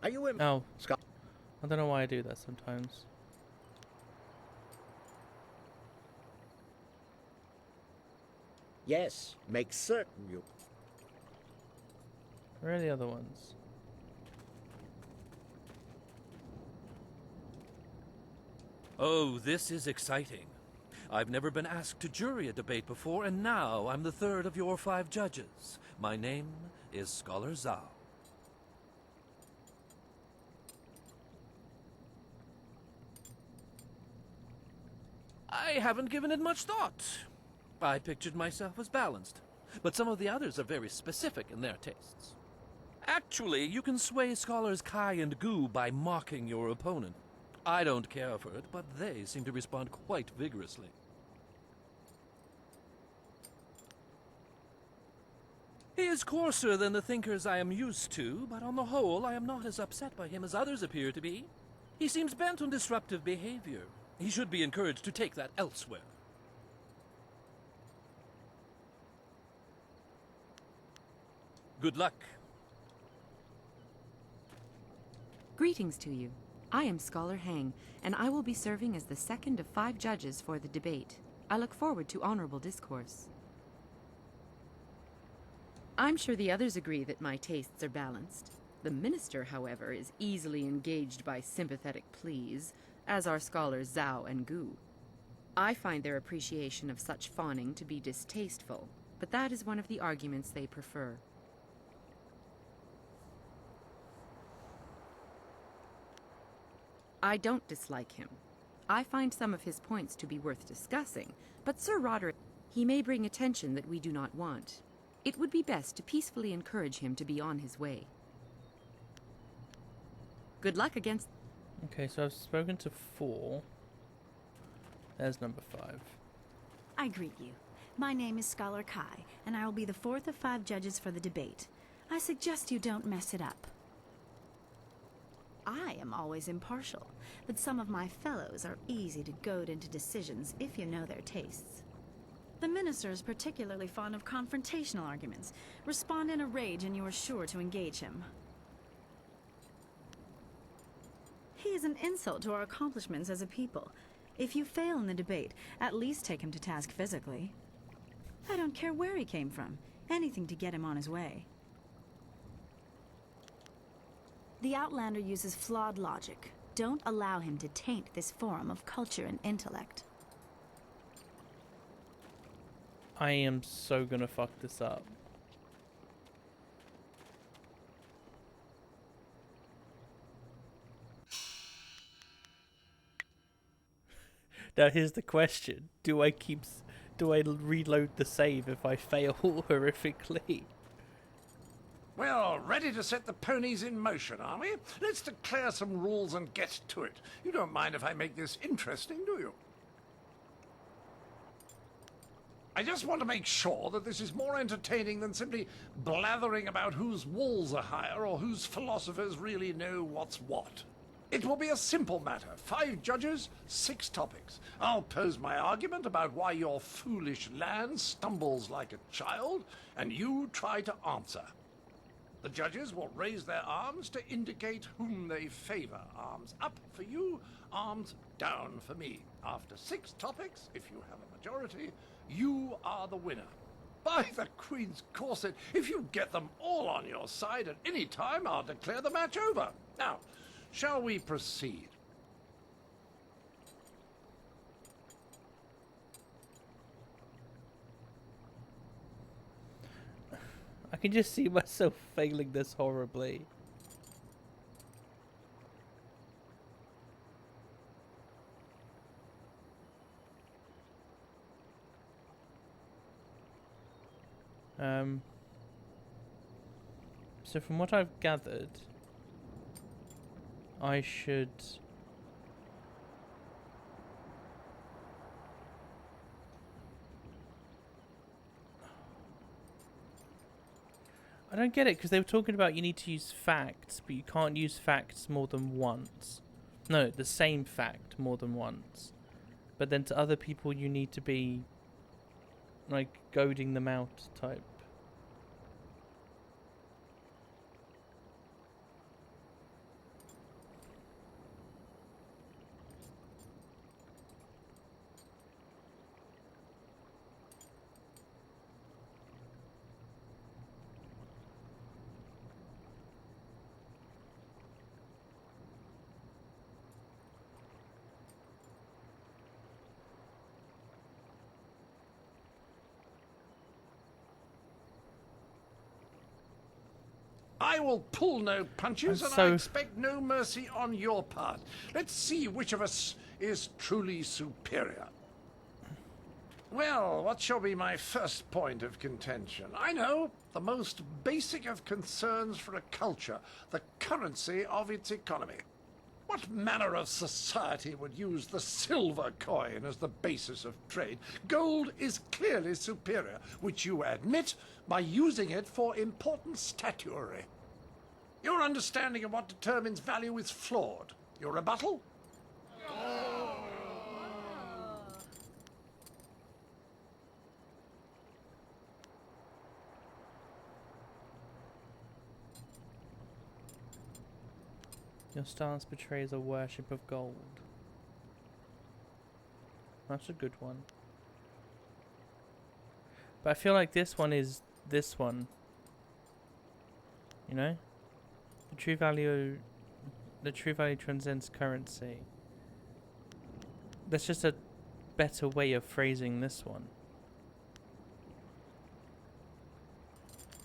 S3: Are you in?
S1: Oh, I don't know why I do that sometimes.
S3: Yes, make certain you...
S1: Where are the other ones?
S14: Oh, this is exciting. I've never been asked to jury a debate before, and now I'm the third of your 5 judges. My name is Scholar Zhao. I haven't given it much thought. I pictured myself as balanced. but some of the others are very specific in their tastes. Actually, you can sway scholars Kai and Gu by mocking your opponent. I don't care for it, but they seem to respond quite vigorously. He is coarser than the thinkers I am used to, but on the whole, I am not as upset by him as others appear to be. He seems bent on disruptive behavior. He should be encouraged to take that elsewhere. Good luck.
S20: Greetings to you. I am Scholar Hang, and I will be serving as the second of 5 judges for the debate. I look forward to honorable discourse. I'm sure the others agree that my tastes are balanced. The minister, however, is easily engaged by sympathetic pleas, as are scholars Zhao and Gu. I find their appreciation of such fawning to be distasteful, but that is one of the arguments they prefer. I don't dislike him. I find some of his points to be worth discussing, but Sir Roderick, he may bring attention that we do not want. It would be best to peacefully encourage him to be on his way. Good luck against...
S1: Okay, so I've spoken to 4. There's number 5.
S7: I greet you. My name is Scholar Kai, and I will be the 4th of 5 judges for the debate. I suggest you don't mess it up. I am always impartial, but some of my fellows are easy to goad into decisions if you know their tastes. The minister is particularly fond of confrontational arguments. Respond in a rage and you are sure to engage him. He is an insult to our accomplishments as a people. If you fail in the debate, at least take him to task physically. I don't care where he came from. Anything to get him on his way. The Outlander uses flawed logic. Don't allow him to taint this forum of culture and intellect.
S1: I am so gonna fuck this up. Now here's the question. Do I reload the save if I fail horrifically?
S6: Well, ready to set the ponies in motion, are we? Let's declare some rules and get to it. You don't mind if I make this interesting, do you? I just want to make sure that this is more entertaining than simply blathering about whose walls are higher or whose philosophers really know what's what. It will be a simple matter. 5 judges, 6 topics. I'll pose my argument about why your foolish land stumbles like a child, and you try to answer. The judges will raise their arms to indicate whom they favor. Arms up for you, arms down for me. After 6 topics, if you have a majority, you are the winner. By the Queen's corset, if you get them all on your side at any time, I'll declare the match over. Now, shall we proceed?
S1: I can just see myself failing this horribly. So from what I've gathered, I should... I don't get it, because they were talking about you need to use facts, but you can't use facts more than once. No, the same fact more than once. But then to other people you need to be, like, goading them out type.
S6: I will pull no punches, and I expect no mercy on your part. Let's see which of us is truly superior. Well, what shall be my first point of contention? I know, the most basic of concerns for a culture, the currency of its economy. What manner of society would use the silver coin as the basis of trade? Gold is clearly superior, which you admit by using it for important statuary. Your understanding of what determines value is flawed. Your rebuttal?
S1: Your stance betrays a worship of gold. That's a good one. But I feel like this one is this one. You know? The true value transcends currency. That's just a better way of phrasing this one.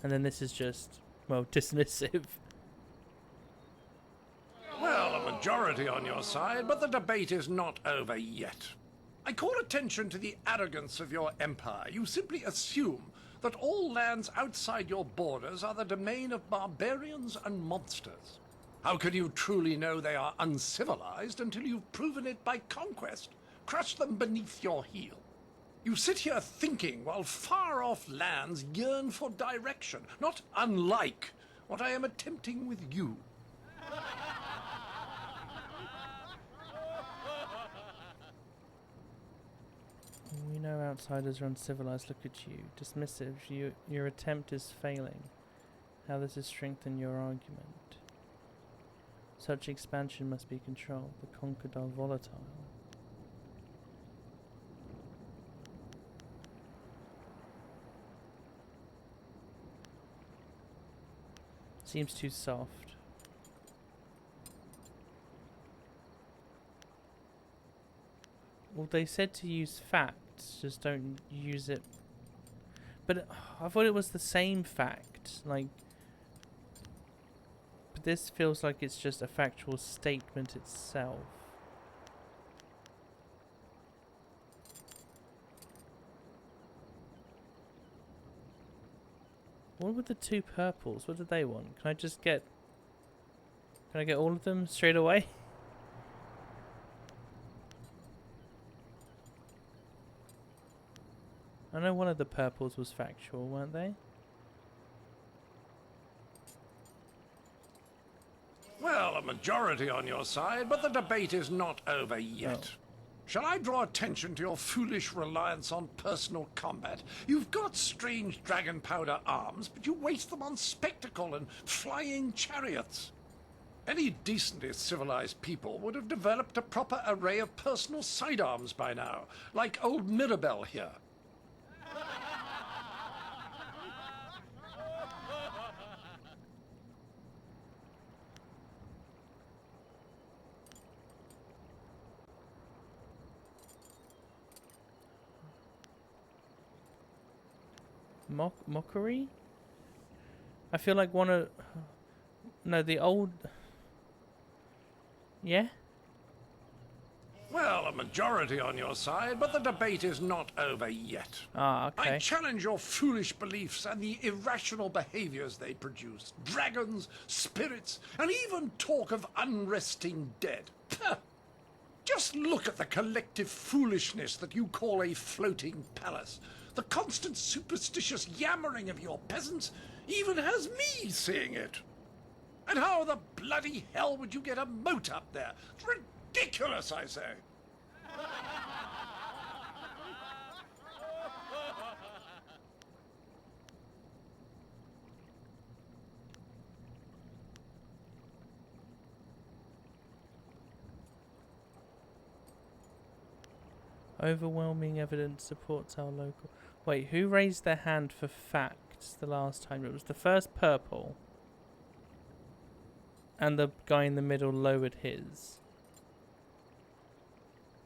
S1: And then this is just, well, dismissive.
S6: Well, a majority on your side, but the debate is not over yet. I call attention to the arrogance of your empire. You simply assume that all lands outside your borders are the domain of barbarians and monsters. How can you truly know they are uncivilized until you've proven it by conquest? Crush them beneath your heel. You sit here thinking while far-off lands yearn for direction, not unlike what I am attempting with you.
S1: We know outsiders are uncivilized. Look at you. Dismissive. Your attempt is failing. How does this strengthen your argument? Such expansion must be controlled. The conquered are volatile. Seems too soft. Well, they said to use facts, just don't use it. But I thought it was the same fact, like. But this feels like it's just a factual statement itself. What were the two purples? What did they want? Can I just get... Can I get all of them straight away? I know one of the purples was factual, weren't they?
S6: Well, a majority on your side, but the debate is not over yet.
S1: Oh.
S6: Shall I draw attention to your foolish reliance on personal combat? You've got strange dragon powder arms, but you waste them on spectacle and flying chariots. Any decently civilized people would have developed a proper array of personal sidearms by now, like old Mirabelle here.
S1: Mockery? I feel like one of... No, the old... Yeah?
S6: Well, a majority on your side, but the debate is not over yet.
S1: Ah, okay.
S6: I challenge your foolish beliefs and the irrational behaviors they produce. Dragons, spirits, and even talk of unresting dead. Just look at the collective foolishness that you call a floating palace. The constant superstitious yammering of your peasants even has me seeing it. And how the bloody hell would you get a moat up there? It's ridiculous, I say.
S1: Overwhelming evidence supports our local... Wait, who raised their hand for facts the last time? It was the first purple. And the guy in the middle lowered his.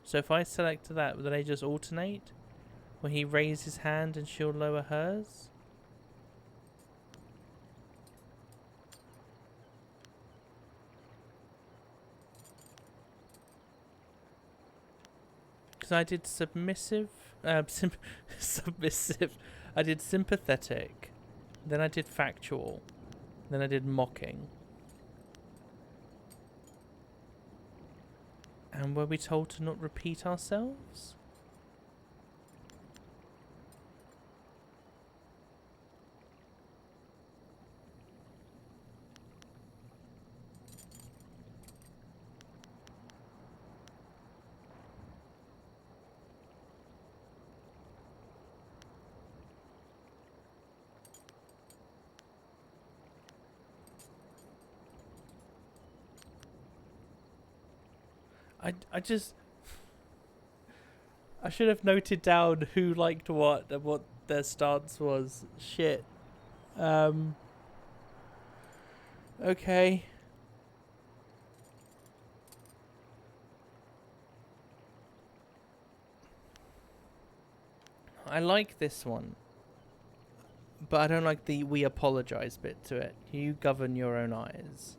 S1: So if I select that, will they just alternate? Will he raise his hand and she'll lower hers? because I did submissive, submissive. I did sympathetic, then I did factual, then I did mocking. And were we told to not repeat ourselves? I should have noted down who liked what and what their stance was. Shit. Okay. I like this one. But I don't like the we apologize bit to it. You govern your own eyes.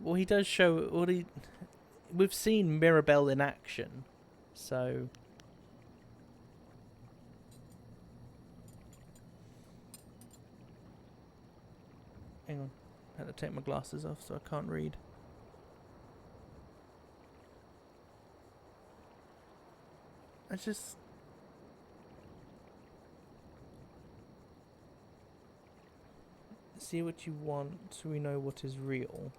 S1: Well, he does show. Well, we've seen Mirabelle in action, so. Hang on, I had to take my glasses off, so I can't read. I just. See what you want, so we know what is real.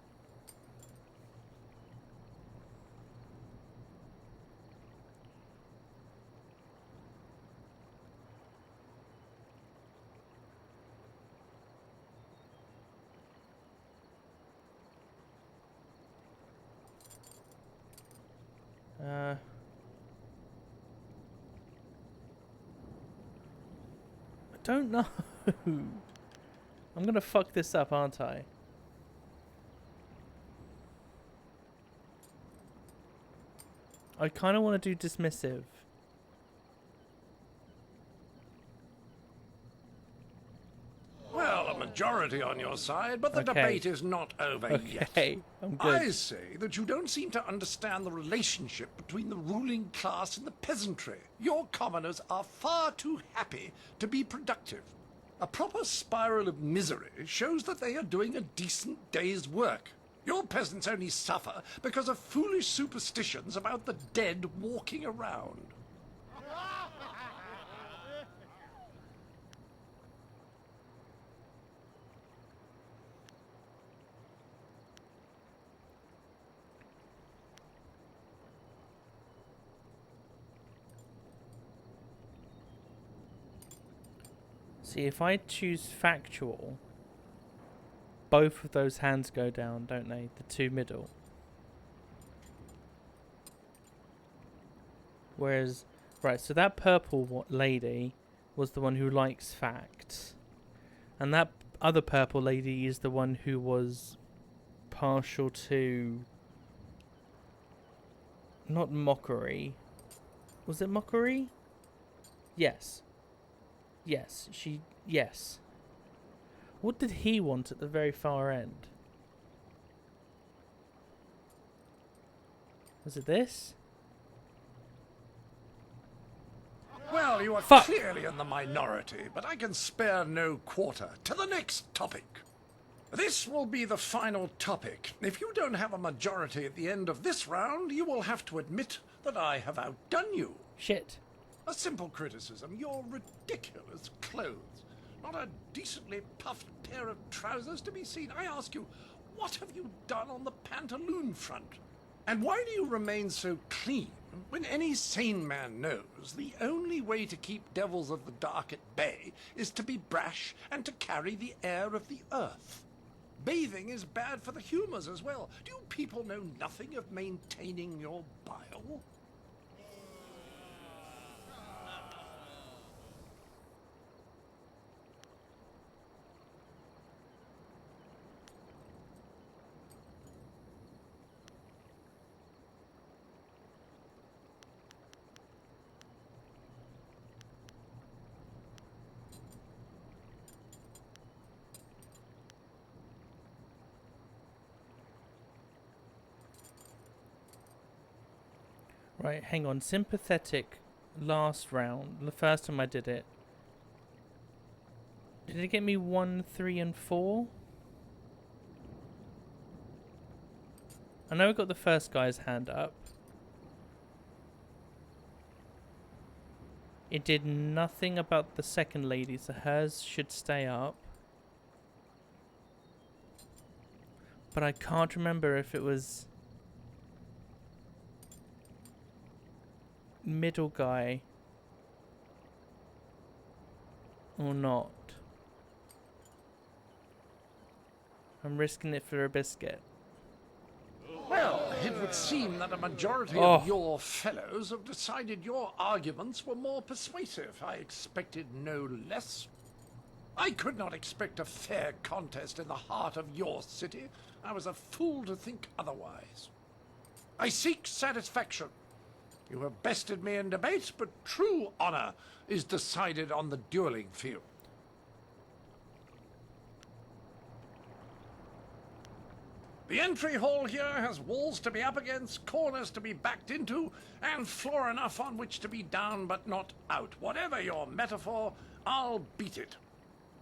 S1: I don't know. I'm gonna fuck this up, aren't I? I kind of want to do dismissive.
S6: Well, a majority on your side, but the debate is not over yet.
S1: I'm good.
S6: I say that you don't seem to understand the relationship between the ruling class and the peasantry. Your commoners are far too happy to be productive. A proper spiral of misery shows that they are doing a decent day's work. Your peasants only suffer because of foolish superstitions about the dead walking around.
S1: See, if I choose factual, both of those hands go down, don't they? The two middle. Whereas, right, so that purple lady was the one who likes facts. And that other purple lady is the one who was partial to... Not mockery. Was it mockery? Yes. Yes, yes. What did he want at the very far end? Was it this?
S6: Well, you are clearly in the minority, but I can spare no quarter. To the next topic. This will be the final topic. If you don't have a majority at the end of this round, you will have to admit that I have outdone you.
S1: Shit.
S6: A simple criticism. Your ridiculous clothes. Not a decently puffed pair of trousers to be seen. I ask you, what have you done on the pantaloon front? And why do you remain so clean when any sane man knows the only way to keep devils of the dark at bay is to be brash and to carry the air of the earth? Bathing is bad for the humors as well. Do you people know nothing of maintaining your bile?
S1: Right, hang on. Sympathetic last round. The first time I did it. Did it get me 1, 3, and 4? I know I got the first guy's hand up. It did nothing about the second lady, so hers should stay up. But I can't remember if it was middle guy or not. I'm risking it for a biscuit.
S6: Well, it would seem that a majority of your fellows have decided your arguments were more persuasive. I expected no less. I could not expect a fair contest in the heart of your city. I was a fool to think otherwise. I seek satisfaction. You have bested me in debate, but true honor is decided on the dueling field. The entry hall here has walls to be up against, corners to be backed into, and floor enough on which to be down but not out. Whatever your metaphor, I'll beat it.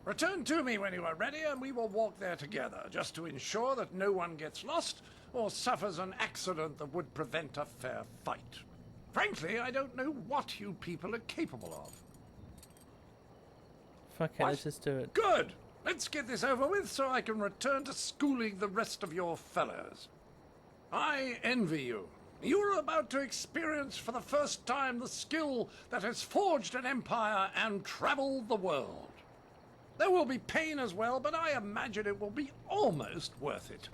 S6: Return to me when you are ready, and we will walk there together, just to ensure that no one gets lost or suffers an accident that would prevent a fair fight. Frankly, I don't know what you people are capable of.
S1: Fuck it, let's just do it.
S6: Good! Let's get this over with so I can return to schooling the rest of your fellows. I envy you. You're about to experience for the first time the skill that has forged an empire and traveled the world. There will be pain as well, but I imagine it will be almost worth it.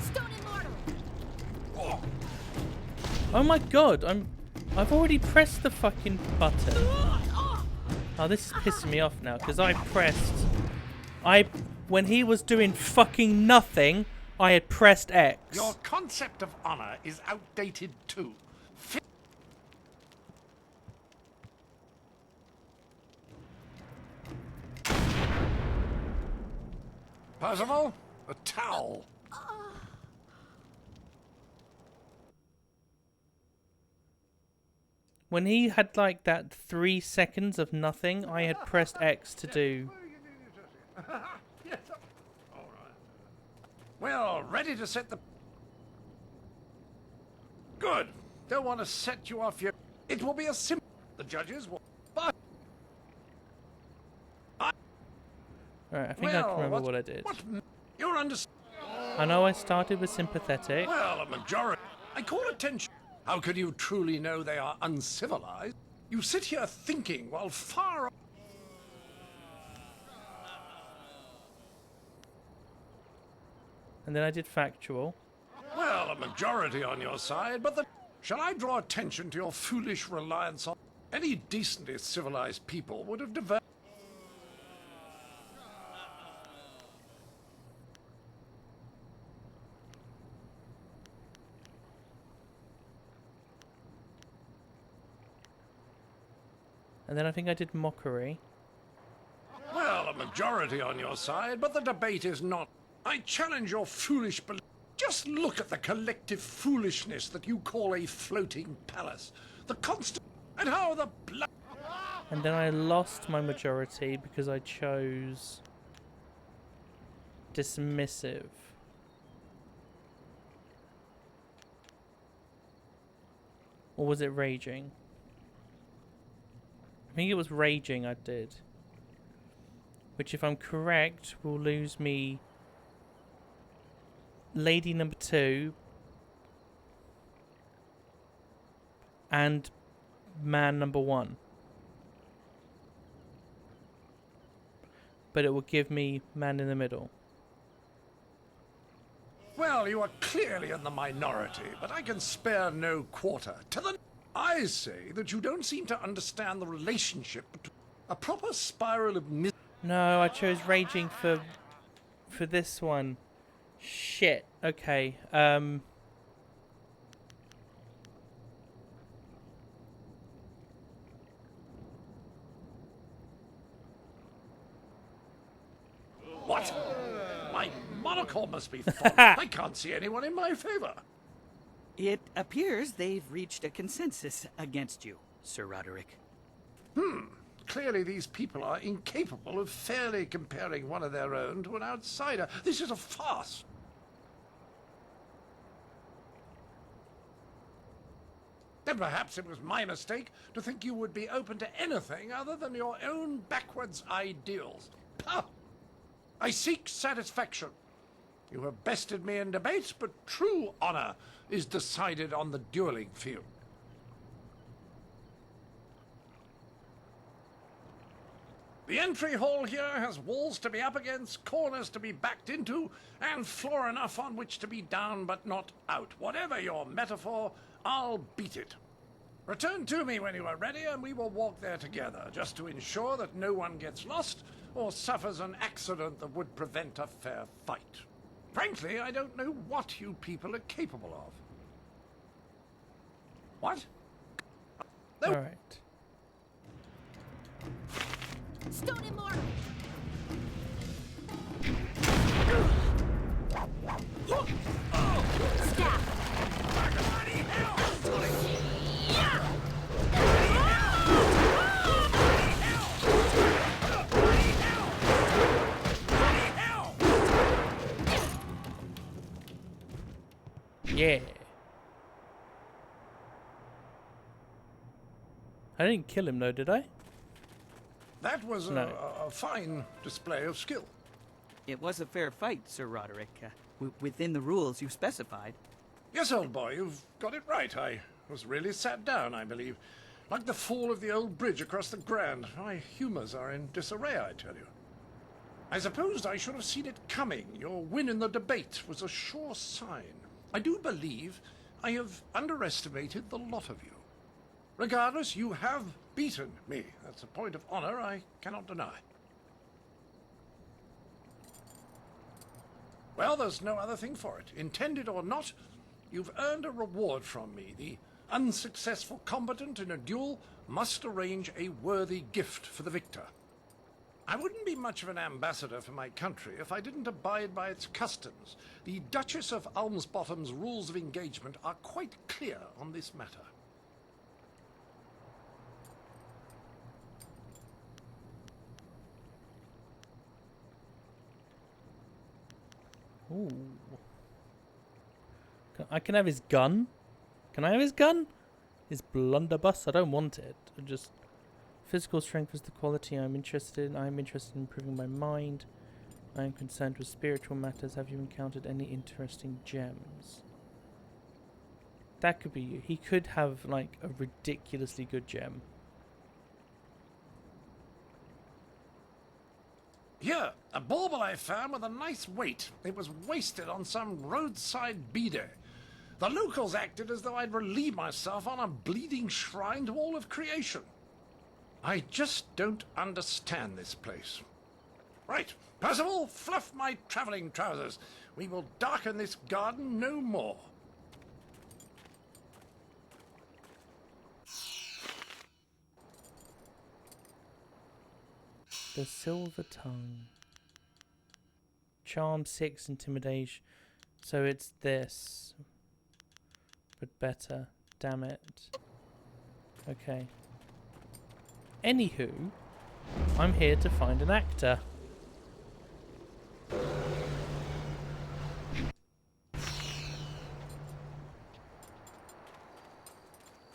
S4: Stone Immortal!
S1: Oh my god, I've already pressed the fucking button. Oh, this is pissing me off now, because when he was doing fucking nothing, I had pressed X.
S6: Your concept of honor is outdated too. Percival, a towel.
S1: When he had like that 3 seconds of nothing, I had pressed X to do.
S6: Well, ready to set the... Good. Don't want to set you off your... It will be a simple... The judges will... But...
S1: Alright, I think I can remember what I did.
S6: You're under...
S1: I know I started with sympathetic.
S6: Well, a majority... I call attention. How can you truly know they are uncivilized? You sit here thinking while far...
S1: And then I did factual.
S6: Well, a majority on your side, but the... Shall I draw attention to your foolish reliance on... Any decently civilized people would have developed...
S1: And then I think I did mockery.
S6: Well, a majority on your side, but the debate is not... I challenge your foolish belief. Just look at the collective foolishness that you call a floating palace. The constant... And how the blood...
S1: And then I lost my majority because I chose... dismissive. Or was it raging? I think it was raging I did. Which, if I'm correct, will lose me lady number 2 and man number 1. But it will give me man in the middle.
S6: Well, you are clearly in the minority, but I can spare no quarter. To the... I say that you don't seem to understand the relationship between a proper spiral of misery.
S1: No, I chose raging for this one. Shit. Okay.
S6: What? My monocle must be fogged. I can't see anyone in my favor.
S22: It appears they've reached a consensus against you, Sir Roderick.
S6: Clearly these people are incapable of fairly comparing one of their own to an outsider. This is a farce. Then perhaps it was my mistake to think you would be open to anything other than your own backwards ideals. Pah! I seek satisfaction. You have bested me in debate, but true honor is decided on the dueling field. The entry hall here has walls to be up against, corners to be backed into, and floor enough on which to be down but not out. Whatever your metaphor, I'll beat it. Return to me when you are ready, and we will walk there together, just to ensure that no one gets lost or suffers an accident that would prevent a fair fight. Frankly, I don't know what you people are capable of. What? No.
S1: All right.
S4: Stone him more!
S1: Yeah. I didn't kill him though, did I?
S6: That was a fine display of skill.
S22: It was a fair fight, Sir Roderick, within the rules you specified.
S6: Yes, old boy, you've got it right. I was really sat down, I believe. Like the fall of the old bridge across the Grand. My humours are in disarray, I tell you. I supposed I should have seen it coming. Your win in the debate was a sure sign. I do believe I have underestimated the lot of you. Regardless, you have beaten me. That's a point of honor I cannot deny. Well, there's no other thing for it. Intended or not, you've earned a reward from me. The unsuccessful combatant in a duel must arrange a worthy gift for the victor. I wouldn't be much of an ambassador for my country if I didn't abide by its customs. The Duchess of Almsbottom's rules of engagement are quite clear on this matter.
S1: Ooh. I can have his gun. Can I have his gun? His blunderbuss? I don't want it. Just physical strength is the quality I'm interested in. I'm interested in improving my mind. I am concerned with spiritual matters. Have you encountered any interesting gems? That could be you. He could have like a ridiculously good gem.
S6: Here, a bauble I found with a nice weight. It was wasted on some roadside bidet. The locals acted as though I'd relieve myself on a bleeding shrine to all of creation. I just don't understand this place. Right, Percival, fluff my traveling trousers. We will darken this garden no more.
S1: The Silver Tongue. Charm 6, Intimidation. So it's this. But better. Damn it. Okay. Anywho, I'm here to find an actor.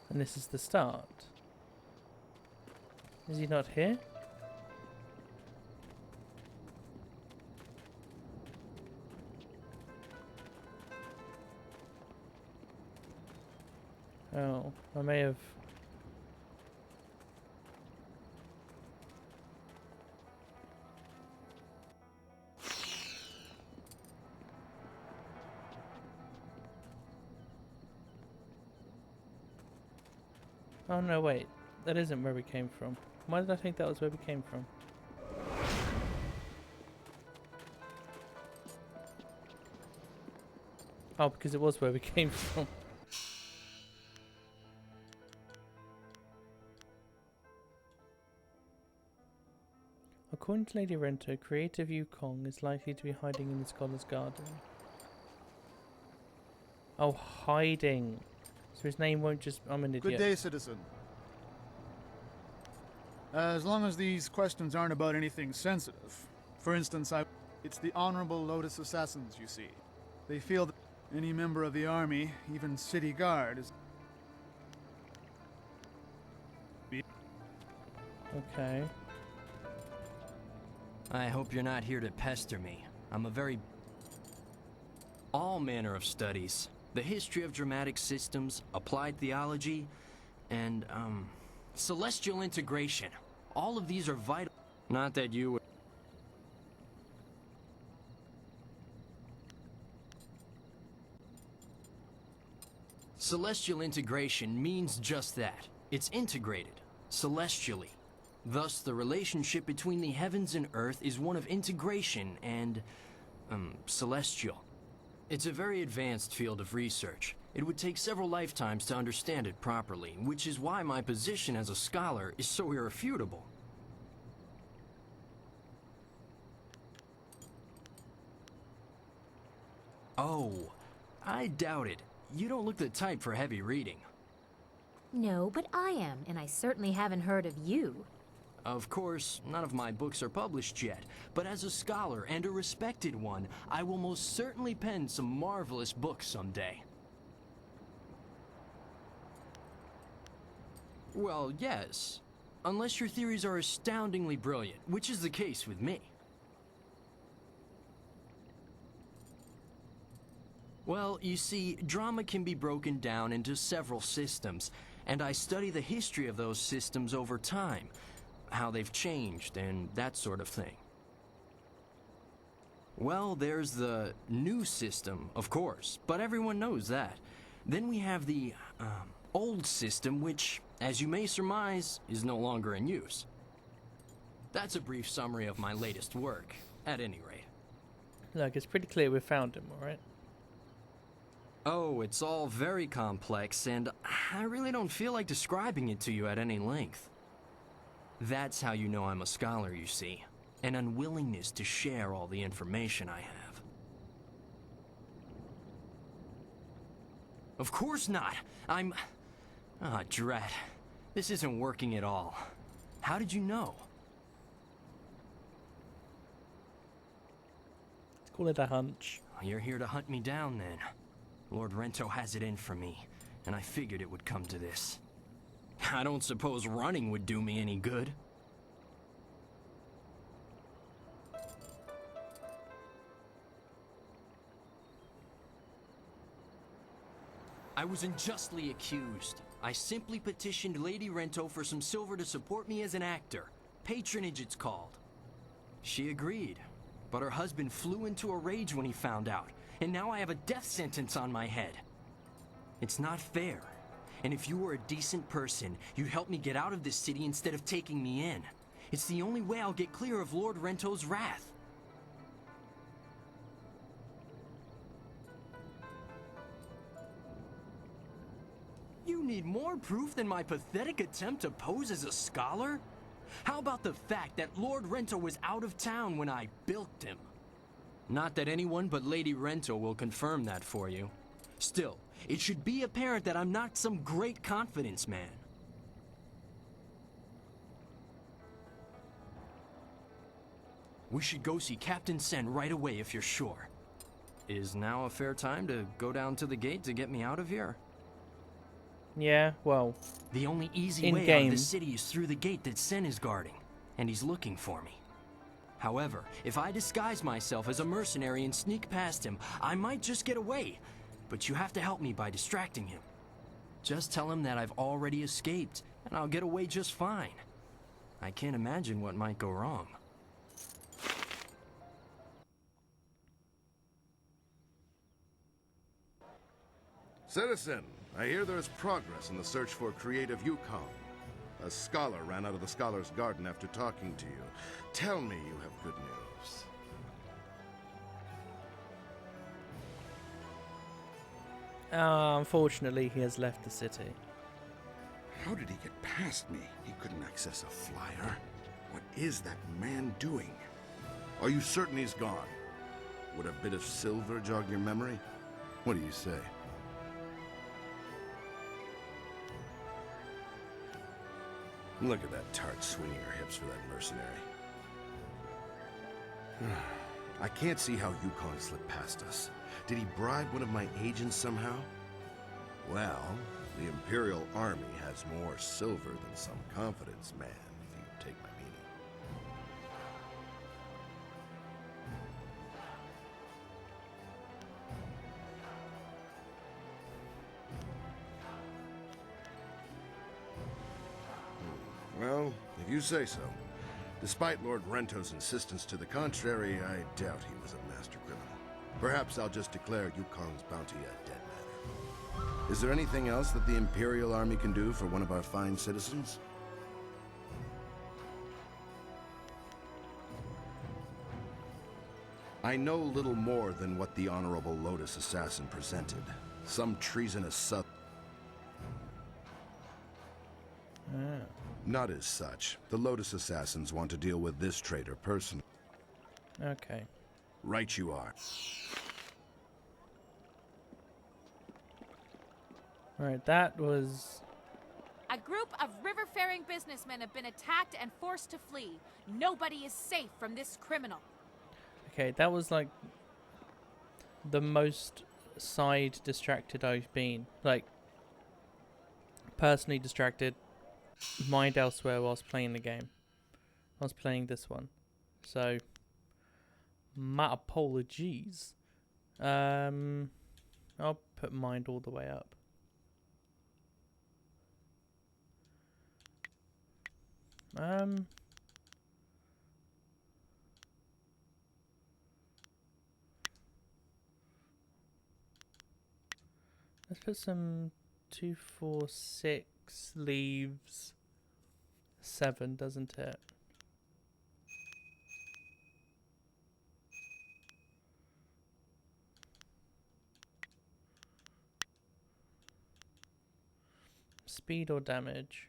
S1: And this is the start. Is he not here? Oh, I may have... Oh no, wait. That isn't where we came from. Why did I think that was where we came from? Oh, because it was where we came from. According to Lady Rento, creative Yukong is likely to be hiding in the Scholar's Garden. Oh, hiding. So his name won't just... I'm an idiot.
S9: Good day, citizen. As long as these questions aren't about anything sensitive. For instance, it's the Honorable Lotus Assassins, you see. They feel that any member of the army, even city guard, is...
S1: Okay.
S16: I hope you're not here to pester me. I'm a very... all manner of studies. The history of dramatic systems, applied theology, and, celestial integration. All of these are vital. Not that you... Celestial integration means just that. It's integrated, celestially. Thus, the relationship between the heavens and earth is one of integration and, celestial. It's a very advanced field of research. It would take several lifetimes to understand it properly, which is why my position as a scholar is so irrefutable. Oh, I doubt it. You don't look the type for heavy reading.
S17: No, but I am, and I certainly haven't heard of you.
S16: Of course, none of my books are published yet, but as a scholar and a respected one, I will most certainly pen some marvelous books someday. Well, yes. Unless your theories are astoundingly brilliant, which is the case with me. Well, you see, drama can be broken down into several systems, and I study the history of those systems over time. How they've changed and that sort of thing. Well, there's the new system, of course, but everyone knows that. Then we have the old system, which, as you may surmise, is no longer in use. That's a brief summary of my latest work, at any rate.
S1: Look, it's pretty clear we found him, alright?
S16: Oh, it's all very complex, and I really don't feel like describing it to you at any length. That's how you know I'm a scholar, you see. An unwillingness to share all the information I have. Of course not! I'm... Ah, drat. This isn't working at all. How did you know?
S1: Let's call it a hunch.
S16: You're here to hunt me down, then. Lord Rento has it in for me, and I figured it would come to this. I don't suppose running would do me any good. I was unjustly accused. I simply petitioned Lady Rento for some silver to support me as an actor. Patronage, it's called. She agreed, but her husband flew into a rage when he found out, and now I have a death sentence on my head. It's not fair. And if you were a decent person, you'd help me get out of this city instead of taking me in. It's the only way I'll get clear of Lord Rento's wrath. You need more proof than my pathetic attempt to pose as a scholar? How about the fact that Lord Rento was out of town when I bilked him? Not that anyone but Lady Rento will confirm that for you. Still, it should be apparent that I'm not some great confidence man. We should go see Captain Sen right away if you're sure. Is now a fair time to go down to the gate to get me out of here?
S1: Yeah, well...
S16: The only easy way out of the city is through the gate that Sen is guarding, and he's looking for me. However, if I disguise myself as a mercenary and sneak past him, I might just get away. But you have to help me by distracting him. Just tell him that I've already escaped, and I'll get away just fine. I can't imagine what might go wrong.
S21: Citizen, I hear there is progress in the search for creative Yukong. A scholar ran out of the Scholar's Garden after talking to you. Tell me you have good news.
S1: Unfortunately, he has left the city.
S18: How did he get past me? He couldn't access a flyer.
S21: What is that man doing? Are you certain he's gone? Would a bit of silver jog your memory? What do you say? Look at that tart swinging her hips for that mercenary. I can't see how Yukon slipped past us. Did he bribe one of my agents somehow? Well, the Imperial Army has more silver than some confidence man, if you take my meaning. Well, if you say so. Despite Lord Rento's insistence to the contrary, I doubt he was a master criminal. Perhaps I'll just declare Yukon's bounty a dead matter. Is there anything else that the Imperial Army can do for one of our fine citizens? I know little more than what the Honorable Lotus Assassin presented. Some treasonous Not as such. The Lotus Assassins want to deal with this traitor personally.
S1: Okay.
S21: Right you are.
S1: Alright, that was...
S13: A group of river-faring businessmen have been attacked and forced to flee. Nobody is safe from this criminal.
S1: Okay, that was like the most side distracted I've been. Like, personally distracted, mind elsewhere whilst playing the game. I was playing this one. So, my apologies. I'll put mind all the way up. Let's put some 2, 4, 6 leaves 7, doesn't it? Speed or damage?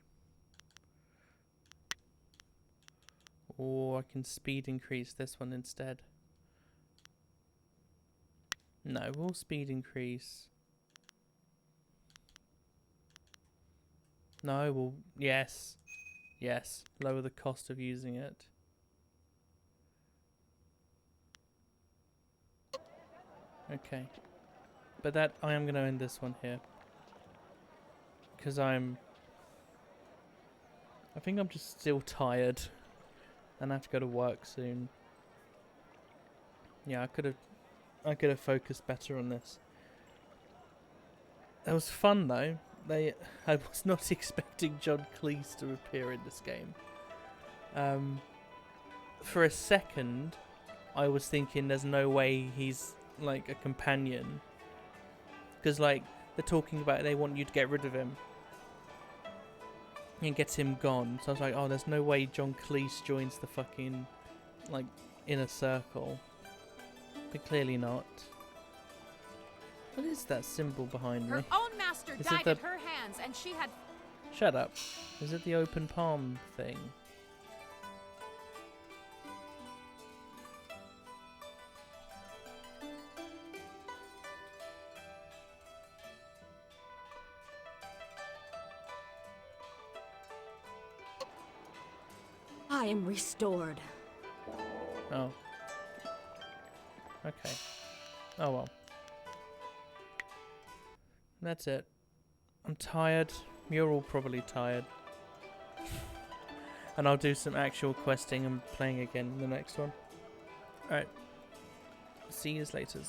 S1: Or I can speed increase this one instead. No, we'll speed increase. No, well, yes. Yes, lower the cost of using it. Okay. But that, I am going to end this one here. Because I think I'm just still tired. And I have to go to work soon. Yeah, I could have focused better on this. That was fun though. I was not expecting John Cleese to appear in this game. For a second, I was thinking there's no way he's like a companion. Because like, they're talking about they want you to get rid of him. And get him gone. So I was like, oh, there's no way John Cleese joins the fucking, like, inner circle. But clearly not. What is that symbol behind me?
S13: Her own master died at her hands, and she had...
S1: Shut up. Is it the open palm thing?
S8: I am restored.
S1: Oh. Okay. Oh well. That's it. I'm tired. You're all probably tired. And I'll do some actual questing and playing again in the next one. Alright. See you later.